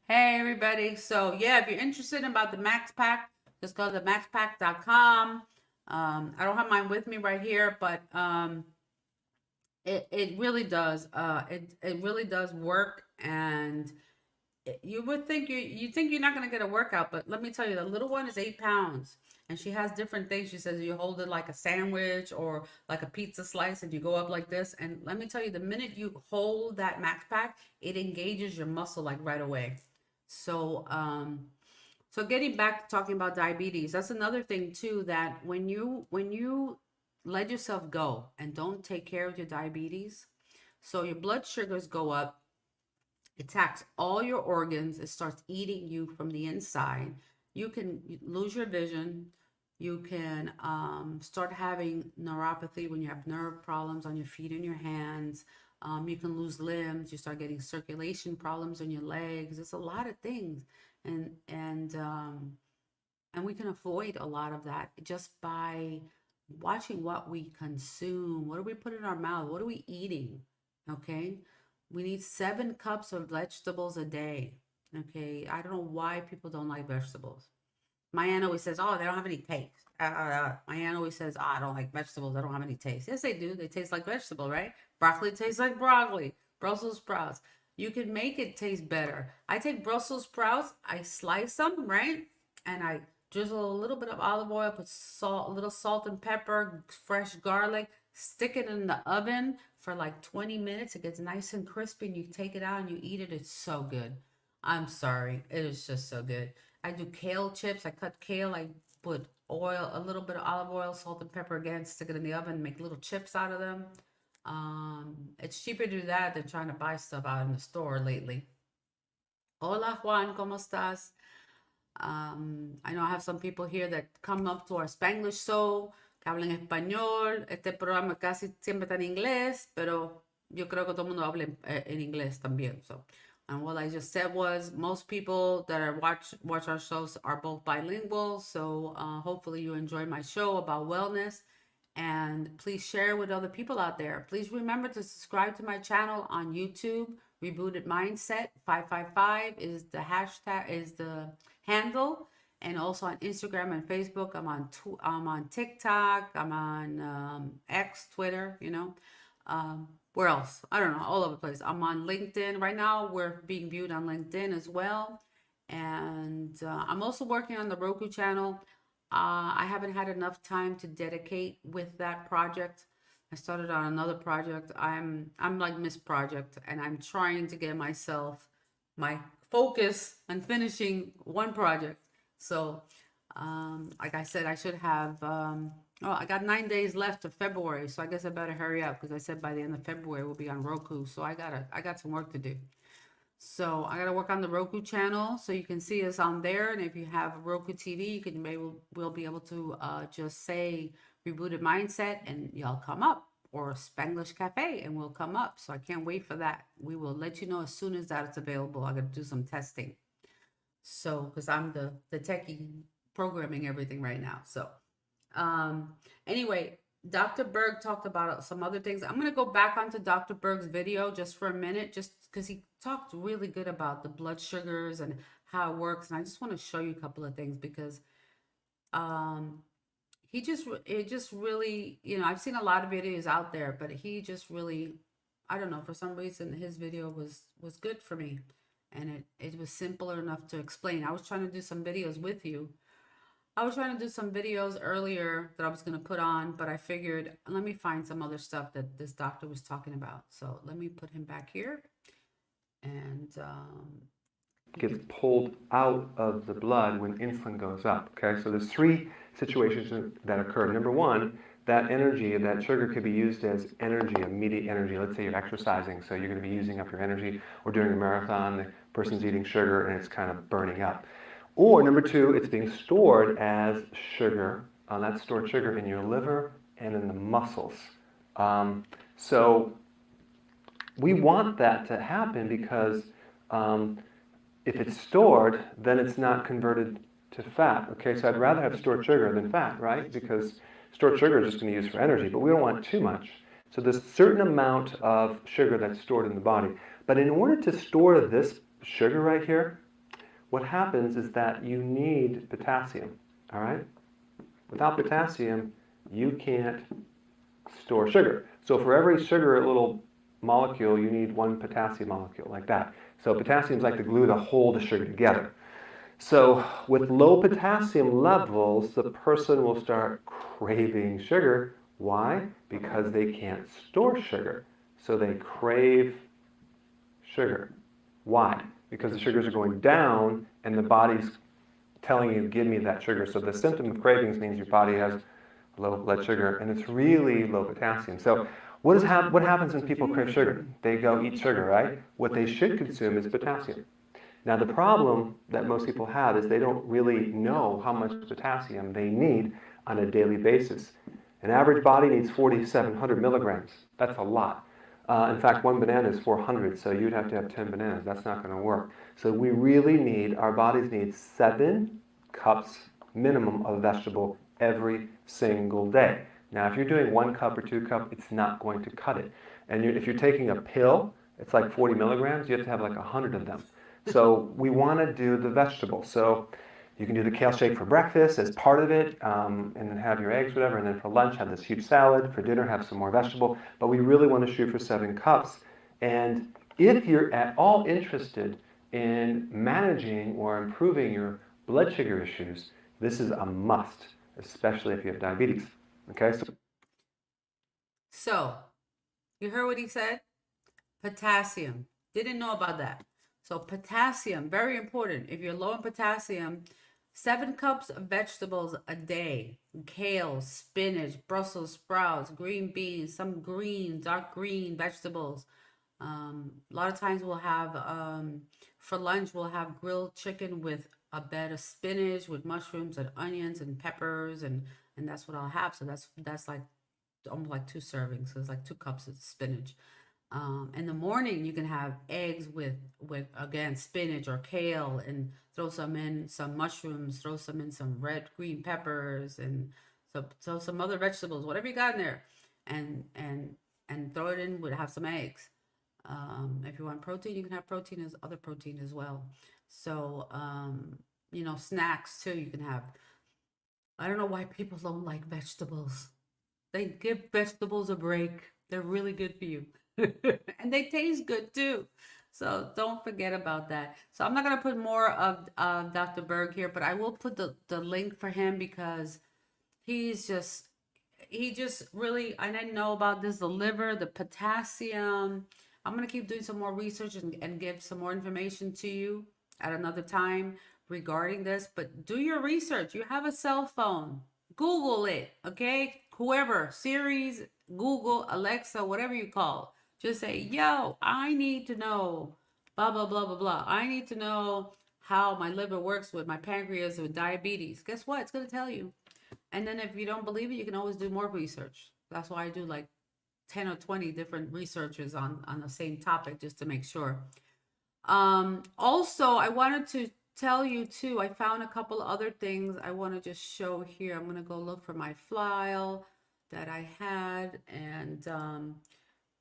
Speaker 1: Hey everybody, so yeah, if you're interested about the Max Pack, just go to maxpack.com. I don't have mine with me right here, but it really does it really does work. And you would think you think you're not going to get a workout, but let me tell you, the little one is 8 pounds and she has different things. She says you hold it like a sandwich or like a pizza slice and you go up like this. And let me tell you, the minute you hold that Max Pack, it engages your muscle like right away. So so getting back to talking about diabetes, that's another thing too, that when you let yourself go and don't take care of your diabetes, so your blood sugars go up, it attacks all your organs, it starts eating you from the inside. You can lose your vision, you can start having neuropathy when you have nerve problems on your feet and your hands. You can lose limbs, you start getting circulation problems in your legs. It's a lot of things. And we can avoid a lot of that just by watching what we consume. What do we put in our mouth? What are we eating? Okay. We need 7 cups of vegetables a day. Okay. I don't know why people don't like vegetables. My aunt always says, oh, they don't have any taste. My aunt always says, oh, I don't like vegetables. I don't have any taste. Yes, they do. They taste like vegetable, right? Broccoli tastes like broccoli. Brussels sprouts. You can make it taste better. I take Brussels sprouts, I slice them, right? And I drizzle a little bit of olive oil, put salt, a little salt and pepper, fresh garlic, stick it in the oven for like 20 minutes. It gets nice and crispy and you take it out and you eat it. It's so good. I'm sorry. It is just so good. I do kale chips. I cut kale. I put oil, a little bit of olive oil, salt and pepper again, stick it in the oven, make little chips out of them. It's cheaper to do that than trying to buy stuff out in the store lately. Hola Juan, ¿cómo estás? I know I have some people here that come up to our Spanglish show, que hablan español. Este programa casi siempre está en inglés, pero yo creo que todo el mundo habla en inglés también. So, and what I just said was most people that are watch our shows are both bilingual. So hopefully you enjoy my show about wellness. And please share with other people out there. Please remember to subscribe to my channel on YouTube. Rebooted Mindset 555 is the hashtag, is the handle. and also on Instagram and Facebook. I'm on TikTok. I'm on X, Twitter. Where else? I don't know. All over the place. I'm on LinkedIn right now. We're being viewed on LinkedIn as well, and I'm also working on the Roku channel. I haven't had enough time to dedicate with that project. I started on another project. I'm like Miss Project, and I'm trying to get myself my focus on finishing one project. So, like I said, I should have. I got 9 days left of February, so I guess I better hurry up because I said by the end of February we'll be on Roku. So I got some work to do. So I gotta work on the Roku channel so you can see us on there. And if you have a Roku TV, you can we'll be able to just say Rebooted Mindset and y'all come up, or Spanglish Cafe and we'll come up. So I can't wait for that. We will let you know as soon as that is available. I gotta do some testing. So because I'm the techie programming everything right now. So anyway, Dr. Berg talked about some other things. I'm going to go back onto Dr. Berg's video just for a minute, just because he talked really good about the blood sugars and how it works. And I just want to show you a couple of things because it just really, I've seen a lot of videos out there, but he just really, I don't know, for some reason his video was good for me. And it was simple enough to explain. I was trying to do some videos with you. I was trying to do some videos earlier that I was going to put on, but I figured, let me find some other stuff that this doctor was talking about. So let me put him back here. And
Speaker 2: gets pulled out of the blood when insulin goes up. Okay, so there's three situations that occur. Number one, that energy, that sugar could be used as energy, immediate energy. Let's say you're exercising, so you're going to be using up your energy, or during a marathon, the person's eating sugar and it's kind of burning up. Or number two, it's being stored as sugar, that's stored sugar in your liver and in the muscles. So we want that to happen because if it's stored, then it's not converted to fat. Okay, so I'd rather have stored sugar than fat, right? Because stored sugar is just going to use for energy, but we don't want too much. So there's a certain amount of sugar that's stored in the body. But in order to store this sugar right here, what happens is that you need potassium, all right? Without potassium, you can't store sugar. So for every sugar little molecule, you need one potassium molecule, like that. So potassium is like the glue to hold the sugar together. So with low potassium levels, the person will start craving sugar. Why? Because they can't store sugar. So they crave sugar. Why? Because the sugars are going down and the body's telling you, give me that sugar. So the symptom of cravings means your body has low blood sugar and it's really low potassium. So what happens when people crave sugar? They go eat sugar, right? What they should consume is potassium. Now the problem that most people have is they don't really know how much potassium they need on a daily basis. An average body needs 4,700 milligrams. That's a lot. In fact, one banana is 400, so you'd have to have 10 bananas. That's not going to work. So we really need, our bodies need 7 cups minimum of vegetable every single day. Now, if you're doing 1 cup or 2 cup, it's not going to cut it. And if you're taking a pill, it's like 40 milligrams. You have to have like 100 of them. So we want to do the vegetables. So you can do the kale shake for breakfast as part of it, and then have your eggs, whatever. And then for lunch, have this huge salad. For dinner, have some more vegetable. But we really want to shoot for 7 cups. And if you're at all interested in managing or improving your blood sugar issues, this is a must, especially if you have diabetes. Okay?
Speaker 1: So you heard what he said? Potassium. Didn't know about that. So potassium, very important. If you're low in potassium, 7 cups of vegetables a day. Kale, spinach, Brussels sprouts, green beans, some green, dark green vegetables. A lot of times we'll have, for lunch, we'll have grilled chicken with a bed of spinach with mushrooms and onions and peppers. And that's what I'll have. So that's like almost like 2 servings. So it's like 2 cups of spinach. In the morning, you can have eggs with again, spinach or kale, and throw some in some mushrooms, throw some in some red, green peppers, and so some other vegetables, whatever you got in there, and throw it in, have some eggs. If you want protein, you can have protein as other protein as well. So, snacks too. You can have. I don't know why people don't like vegetables. They give vegetables a break. They're really good for you. And they taste good too. So don't forget about that. So I'm not going to put more of Dr. Berg here, but I will put the link for him because he just really, I didn't know about this, the liver, the potassium. I'm going to keep doing some more research and give some more information to you at another time regarding this. But do your research. You have a cell phone. Google it, okay? Whoever, Siri's, Google, Alexa, whatever you call. Just say, yo, I need to know blah, blah, blah, blah, blah. I need to know how my liver works with my pancreas with diabetes. Guess what? It's going to tell you. And then if you don't believe it, you can always do more research. That's why I do like 10 or 20 different researches on the same topic just to make sure. Also, I wanted to tell you too, I found a couple other things I want to just show here. I'm going to go look for my file that I had, and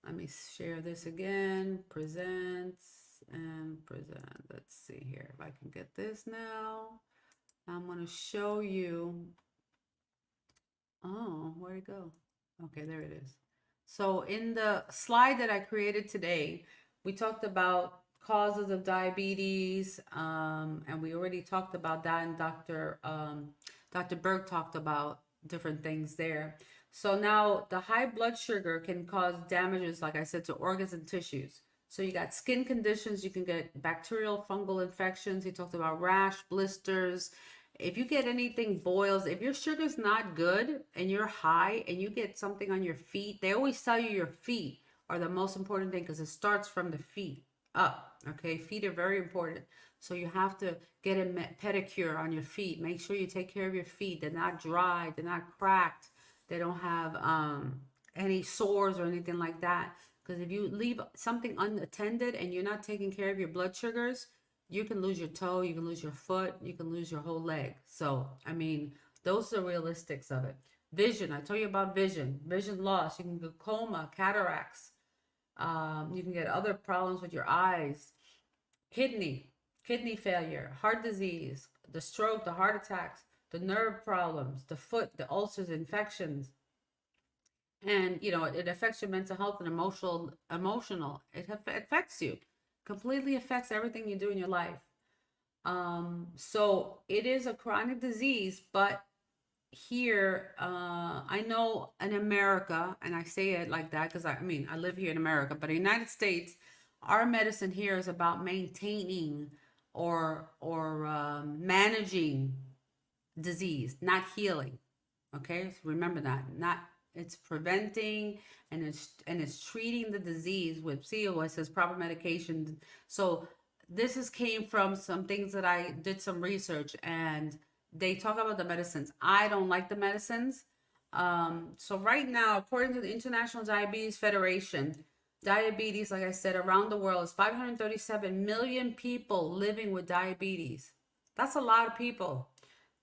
Speaker 1: let me share this again. Presents and present. Let's see here if I can get this now. I'm going to show you. Oh, where'd it go? Okay, there it is. So in the slide that I created today, we talked about causes of diabetes, and we already talked about that, and Dr. Berg talked about different things there. So now the high blood sugar can cause damages, like I said, to organs and tissues. So you got skin conditions, you can get bacterial, fungal infections. He talked about rash, blisters. If you get anything, boils, if your sugar's not good and you're high and you get something on your feet, they always tell you your feet are the most important thing because it starts from the feet up. Okay, feet are very important. So you have to get a pedicure on your feet. Make sure you take care of your feet. They're not dry, they're not cracked. They don't have any sores or anything like that. Because if you leave something unattended and you're not taking care of your blood sugars, you can lose your toe, you can lose your foot, you can lose your whole leg. So, I mean, those are realistics of it. Vision, I told you about vision loss. You can get glaucoma, cataracts. You can get other problems with your eyes, kidney failure, heart disease, the stroke, the heart attacks, the nerve problems, the foot, the ulcers, infections. And, it affects your mental health and emotional. It affects you. Completely affects everything you do in your life. So it is a chronic disease, but here, I know in America, and I say it like that because I live here in America, but in the United States, our medicine here is about maintaining or managing disease, not healing. Okay, so remember that. It's preventing and it's treating the disease with COS, proper medication. So this came from some things that I did some research, and they talk about the medicines. I don't like the medicines. So right now, according to the International Diabetes Federation, diabetes, like I said, around the world is 537 million people living with diabetes. That's a lot of people.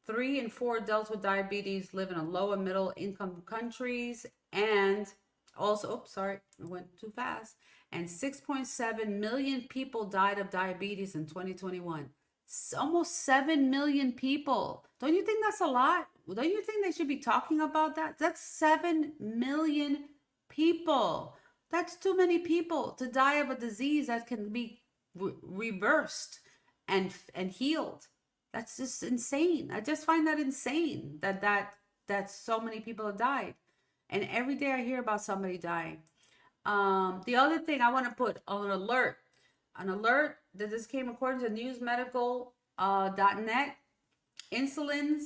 Speaker 1: 3 in 4 adults with diabetes live in a low and middle income countries, and also, I went too fast. And 6.7 million people died of diabetes in 2021. Almost 7 million people. Don't you think that's a lot? Don't you think they should be talking about that? That's 7 million people. That's too many people to die of a disease that can be reversed and healed. That's just insane. I just find that insane that so many people have died. And every day I hear about somebody dying. The other thing I want to put on an alert that this came according to newsmedical.net. Insulins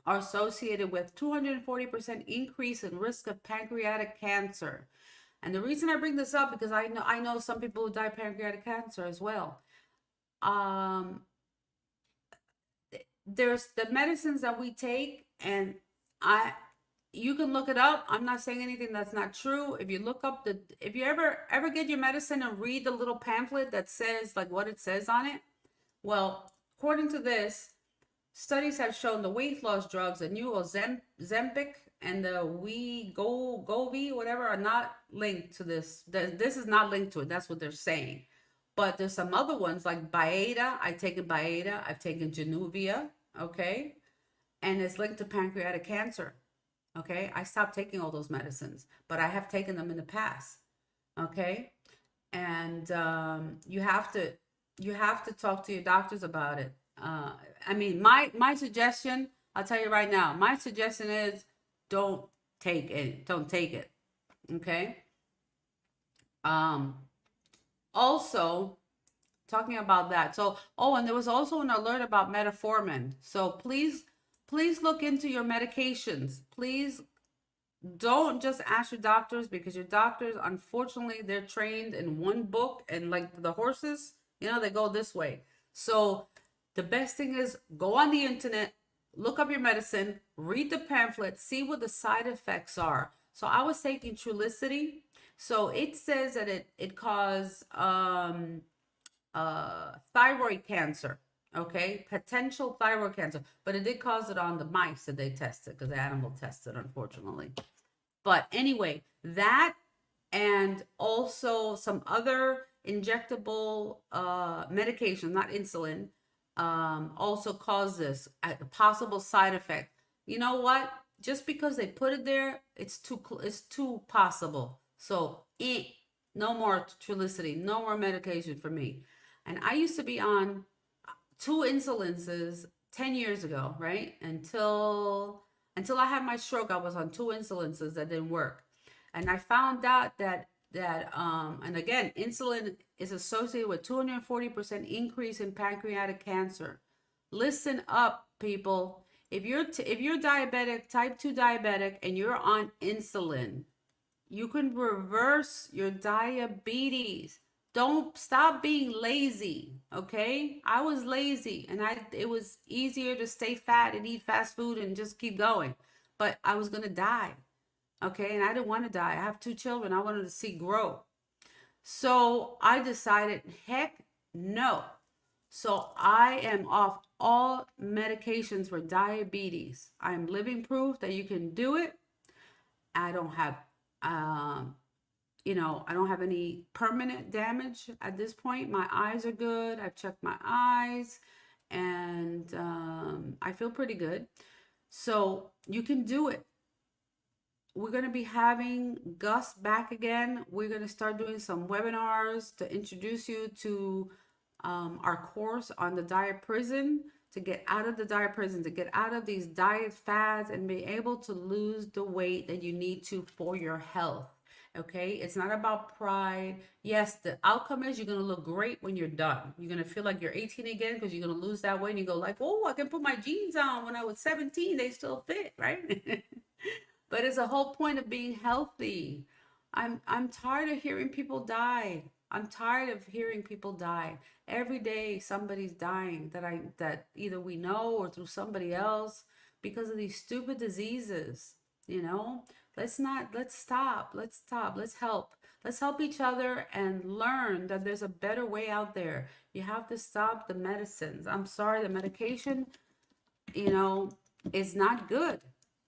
Speaker 1: are associated with 240% increase in risk of pancreatic cancer. And the reason I bring this up because I know some people who die of pancreatic cancer as well. There's the medicines that we take, and you can look it up. I'm not saying anything that's not true. If you look up if you ever get your medicine and read the little pamphlet that says like what it says on it. Well, according to this, studies have shown the weight loss drugs, the new Ozempic and the Wegovy, whatever, are not linked to this. This is not linked to it. That's what they're saying. But there's some other ones like Byetta. I've taken Byetta. I've taken Januvia. Okay. And it's linked to pancreatic cancer. Okay. I stopped taking all those medicines, but I have taken them in the past. Okay. And you have to talk to your doctors about it. I mean, my suggestion, I'll tell you right now, my suggestion is don't take it. Don't take it. Okay. Also, talking about that. So, and there was also an alert about metformin. So please look into your medications. Please don't just ask your doctors, because your doctors, unfortunately, they're trained in one book, and like the horses, they go this way. So the best thing is go on the internet, look up your medicine, read the pamphlet, see what the side effects are. So I was taking Trulicity. So it says that it caused thyroid cancer. Okay, potential thyroid cancer, but it did cause it on the mice that they tested, because the animal tested, unfortunately. But anyway, that and also some other injectable medication, not insulin, also cause this, a possible side effect. You know what? Just because they put it there, it's too possible. So no more Trulicity, no more medication for me. And I used to be on 2 insulins 10 years ago, right? Until I had my stroke, I was on 2 insulins that didn't work. And I found out that and again, insulin is associated with 240% increase in pancreatic cancer. Listen up, people. If you're diabetic, type 2 diabetic, and you're on insulin, you can reverse your diabetes. Don't stop being lazy, okay? I was lazy, and it was easier to stay fat and eat fast food and just keep going. But I was gonna die, okay? And I didn't want to die. I have 2 children I wanted to see grow. So I decided, heck no. So I am off all medications for diabetes. I'm living proof that you can do it. I don't have I don't have any permanent damage at this point. My eyes are good. I've checked my eyes, and I feel pretty good. So you can do it. We're going to be having Gus back again. We're going to start doing some webinars to introduce you to our course on the diet prison, to get out of the diet prison, to get out of these diet fads and be able to lose the weight that you need to for your health. Okay, it's not about pride. Yes, the outcome is you're going to look great when you're done. You're going to feel like you're 18 again, because you're going to lose that weight, and you go like, oh, I can put my jeans on when I was 17. They still fit, right? But it's the whole point of being healthy. I'm tired of hearing people die. I'm tired of hearing people die. Every day somebody's dying that either we know or through somebody else, because of these stupid diseases, Let's stop. Let's help each other and learn that there's a better way out there. You have to stop the medicines. I'm sorry, the medication, is not good.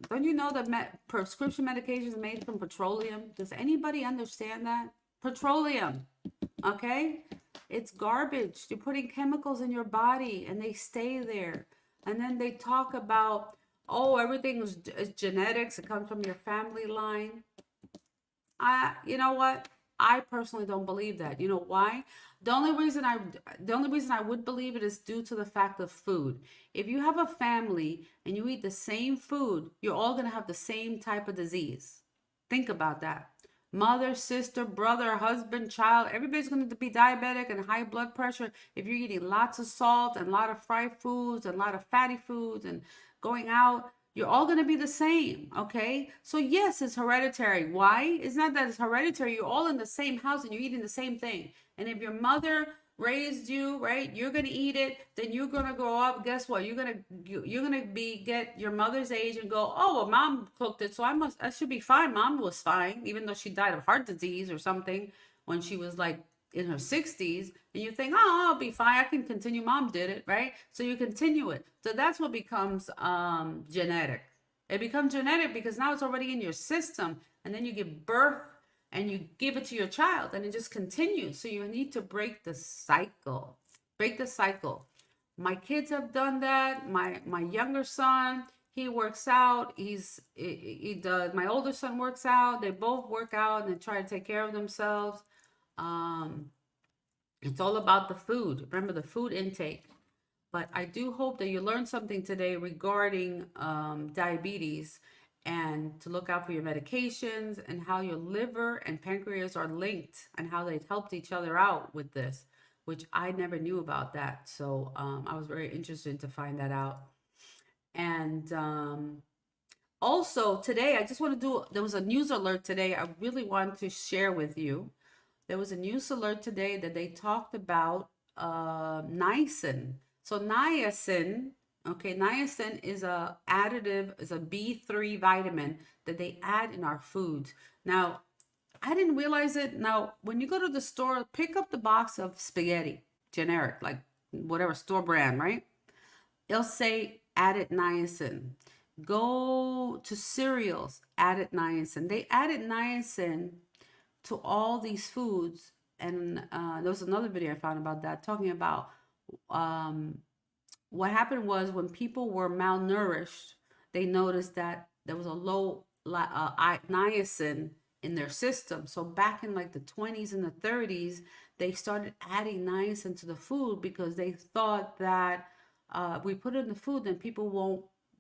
Speaker 1: Don't you know that prescription medication is made from petroleum? Does anybody understand that? Petroleum, okay? It's garbage. You're putting chemicals in your body, and they stay there. And then they talk about, everything is genetics. It comes from your family line. You know what? I personally don't believe that. You know why? The only reason I would believe it is due to the fact of food. If you have a family and you eat the same food, you're all going to have the same type of disease. Think about that. Mother, sister, brother, husband, child, everybody's going to be diabetic and high blood pressure if you're eating lots of salt and a lot of fried foods and a lot of fatty foods and going out. You're all going to be the same, okay? So yes, it's hereditary. Why? It's not that it's hereditary. You're all in the same house and you're eating the same thing. And if your mother raised you, right, you're going to eat it, then you're going to grow up. Guess what? You're going to get your mother's age and go, oh, well, mom cooked it, so I should be fine. Mom was fine, even though she died of heart disease or something when she was like in her 60s, and you think, oh, I'll be fine. I can continue. Mom did it, right? So you continue it. So that's what becomes genetic. It becomes genetic because now it's already in your system, and then you give birth and you give it to your child, and it just continues. So you need to break the cycle. Break the cycle. My kids have done that. My younger son, he works out. He does. My older son works out. They both work out and they try to take care of themselves. It's all about the food. Remember the food intake. But I do hope that you learned something today regarding diabetes, and to look out for your medications and how your liver and pancreas are linked and how they've helped each other out with this, which I never knew about that. So I was very interested to find that out. And also today, I just want to do, there was a news alert today I really wanted to share with you. There was a news alert today that they talked about niacin. So niacin, okay, niacin is a additive, is a B3 vitamin that they add in our foods. Now, I didn't realize it. Now, when you go to the store, pick up the box of spaghetti, generic, like whatever store brand, right? It'll say added niacin. Go to cereals, added niacin. They added niacin to all these foods. And there was another video I found about that, talking about what happened was when people were malnourished, they noticed that there was a low niacin in their system. So back in like the 20s and the 30s, they started adding niacin to the food because they thought that we put it in the food, then people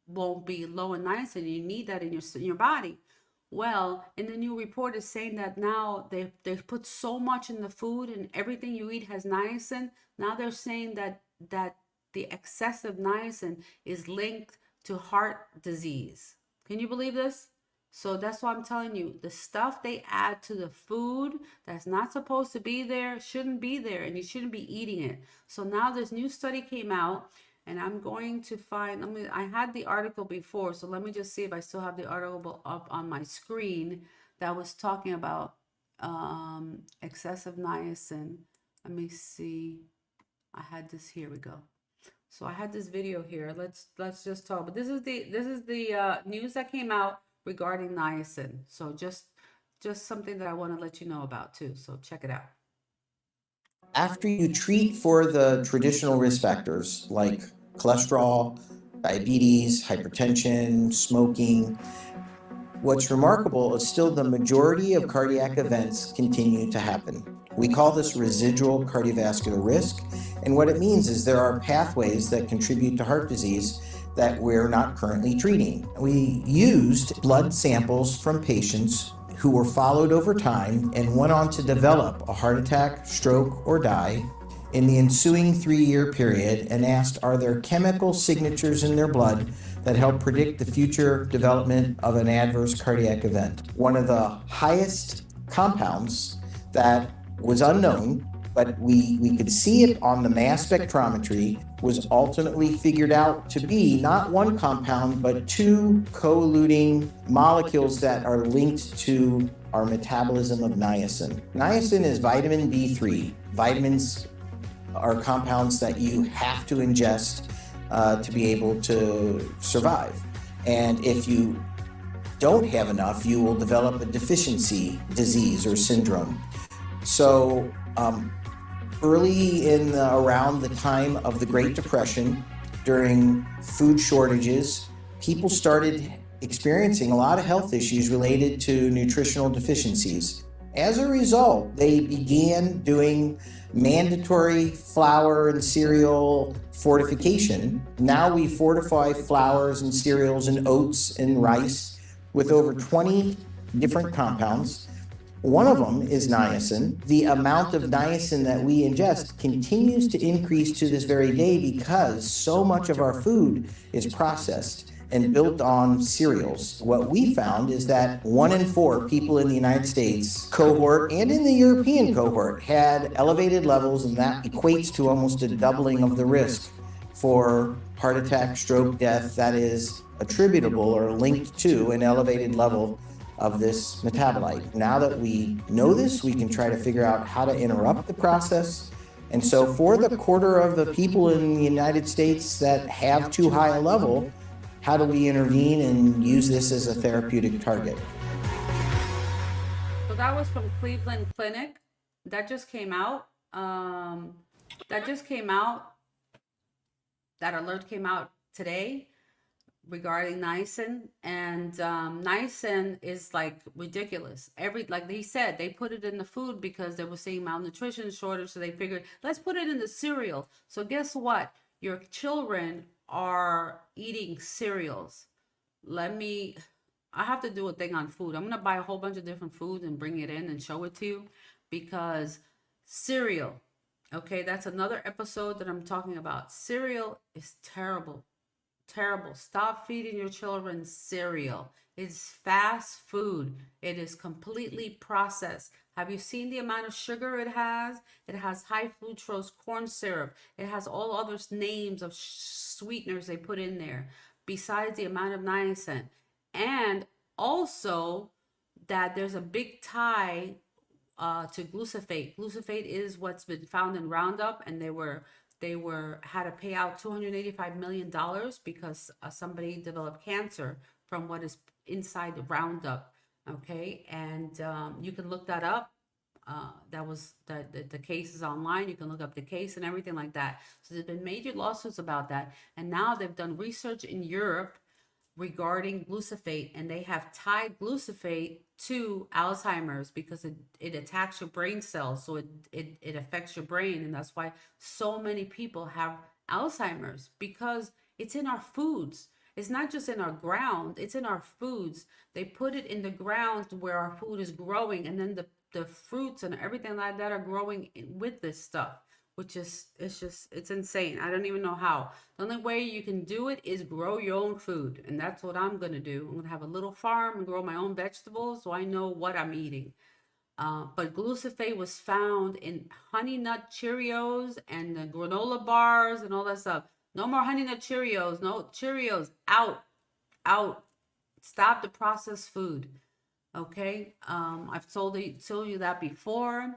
Speaker 1: won't be low in niacin. You need that in your body. Well, in the new report is saying that now they've put so much in the food and everything you eat has niacin. Now they're saying that the excessive niacin is linked to heart disease. Can you believe this? So that's why I'm telling you, the stuff they add to the food that's not supposed to be there shouldn't be there, and you shouldn't be eating it. So now this new study came out, and I'm going to find, I had the article before, so let me just see if I still have the article up on my screen that was talking about excessive niacin. Let me see. I had this, here we go. So I had this video here. Let's just talk. But this is the news that came out regarding niacin. So just something that I want to let you know about too. So check it out.
Speaker 7: After you treat for the traditional risk factors like cholesterol, diabetes, hypertension, smoking, what's remarkable is still the majority of cardiac events continue to happen. We call this residual cardiovascular risk, and what it means is there are pathways that contribute to heart disease that we're not currently treating. We used blood samples from patients who were followed over time and went on to develop a heart attack, stroke, or die in the ensuing 3-year period, and asked, are there chemical signatures in their blood that help predict the future development of an adverse cardiac event? One of the highest compounds that was unknown, but we could see it on the mass spectrometry, was ultimately figured out to be not one compound, but 2 co-eluting molecules that are linked to our metabolism of niacin. Niacin is vitamin B3. Vitamins are compounds that you have to ingest to be able to survive. And if you don't have enough, you will develop a deficiency disease or syndrome. So early in around the time of the Great Depression, during food shortages, people started experiencing a lot of health issues related to nutritional deficiencies. As a result, they began doing mandatory flour and cereal fortification. Now we fortify flours and cereals and oats and rice with over 20 different compounds. One of them is niacin. The amount of niacin that we ingest continues to increase to this very day because so much of our food is processed and built on cereals. What we found is that 1 in 4 people in the United States cohort and in the European cohort had elevated levels, and that equates to almost a doubling of the risk for heart attack, stroke, death that is attributable or linked to an elevated level of this metabolite. Now that we know this, we can try to figure out how to interrupt the process. And so for the quarter of the people in the United States that have too high a level, how do we intervene and use this as a therapeutic target?
Speaker 1: So that was from Cleveland Clinic. That just came out. That just came out. That alert came out today regarding niacin, and niacin is like ridiculous. Like he said, they put it in the food because they were seeing malnutrition shortage, so they figured let's put it in the cereal. So guess what? Your children are eating cereals. I have to do a thing on food. I'm gonna buy a whole bunch of different foods and bring it in and show it to you, because cereal, okay, that's another episode that I'm talking about. Cereal is terrible. Terrible. Stop feeding your children cereal. It's fast food. It is completely processed. Have you seen the amount of sugar it has? It has high fructose corn syrup. It has all other names of sweeteners they put in there, besides the amount of niacin. And also that there's a big tie to glyphosate. Glyphosate is what's been found in Roundup, and they had to pay out $285 million because somebody developed cancer from what is inside the Roundup. Okay, and you can look that up. The case is online. You can look up the case and everything like that. So there's been major lawsuits about that, and now they've done research in Europe regarding glyphosate, and they have tied glyphosate to Alzheimer's because it attacks your brain cells, so it affects your brain, and that's why so many people have Alzheimer's, because it's in our foods. It's not just in our ground, it's in our foods. They put it in the ground where our food is growing, and then the fruits and everything like that are growing with this stuff, which is, it's insane. I don't even know how. The only way you can do it is grow your own food, and that's what I'm gonna do. I'm gonna have a little farm and grow my own vegetables, so I know what I'm eating. But glyphosate was found in Honey Nut Cheerios and the granola bars and all that stuff. No more Honey Nut Cheerios. No Cheerios. Out. Stop the processed food. Okay. I've told you that before.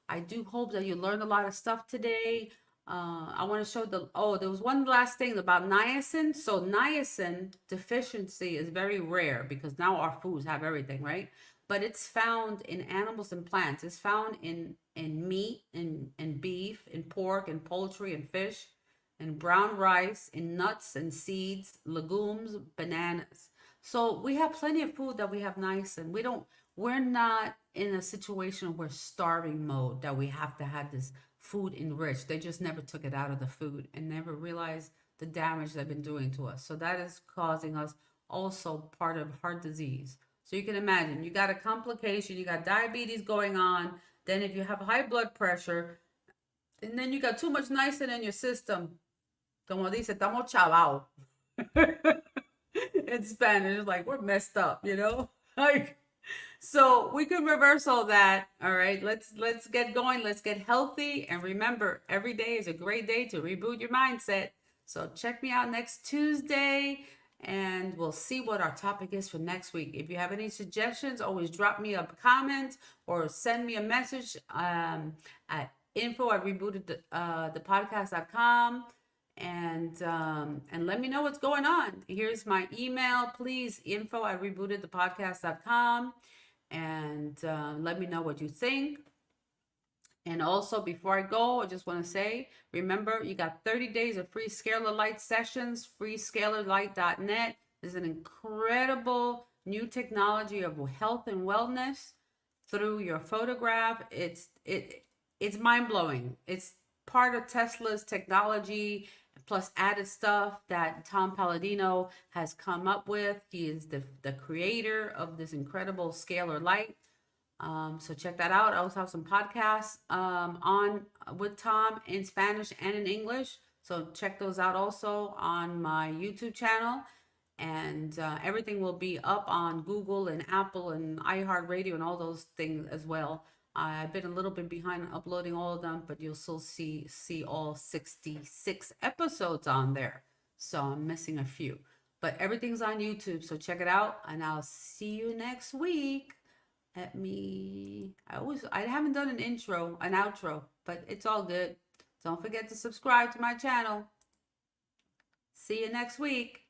Speaker 1: I do hope that you learned a lot of stuff today. I want to show there was one last thing about niacin. So niacin deficiency is very rare because now our foods have everything, right? But it's found in animals and plants. It's found in meat, in beef, in pork, in poultry, and fish, in brown rice, in nuts and seeds, legumes, bananas. So we have plenty of food that we have niacin. We're not in a situation where starving mode that we have to have this food enriched. They just never took it out of the food and never realized the damage they've been doing to us. So that is causing us also part of heart disease. So you can imagine, you got a complication, you got diabetes going on, then if you have high blood pressure, and then you got too much niacin in your system, como dice, estamos chavados. In Spanish, like we're messed up, like, so we can reverse all that. All right, let's get going. Let's get healthy. And remember, every day is a great day to reboot your mindset. So check me out next Tuesday, and we'll see what our topic is for next week. If you have any suggestions, always drop me a comment or send me a message at info@rebootedthepodcast.com. And let me know what's going on. Here's my email, please, info@rebootedthepodcast.com, and let me know what you think. And also, before I go, I just want to say, remember, you got 30 days of free Scalar Light sessions, freescalarlight.net. There's an incredible new technology of health and wellness through your photograph. It's mind-blowing. It's part of Tesla's technology, plus added stuff that Tom Palladino has come up with. He is the creator of this incredible Scalar Light. So check that out. I also have some podcasts on with Tom in Spanish and in English. So check those out also on my YouTube channel. And everything will be up on Google and Apple and iHeartRadio and all those things as well. I've been a little bit behind uploading all of them, but you'll still see all 66 episodes on there. So I'm missing a few. But everything's on YouTube, so check it out. And I'll see you next week. I haven't done an outro, but it's all good. Don't forget to subscribe to my channel. See you next week.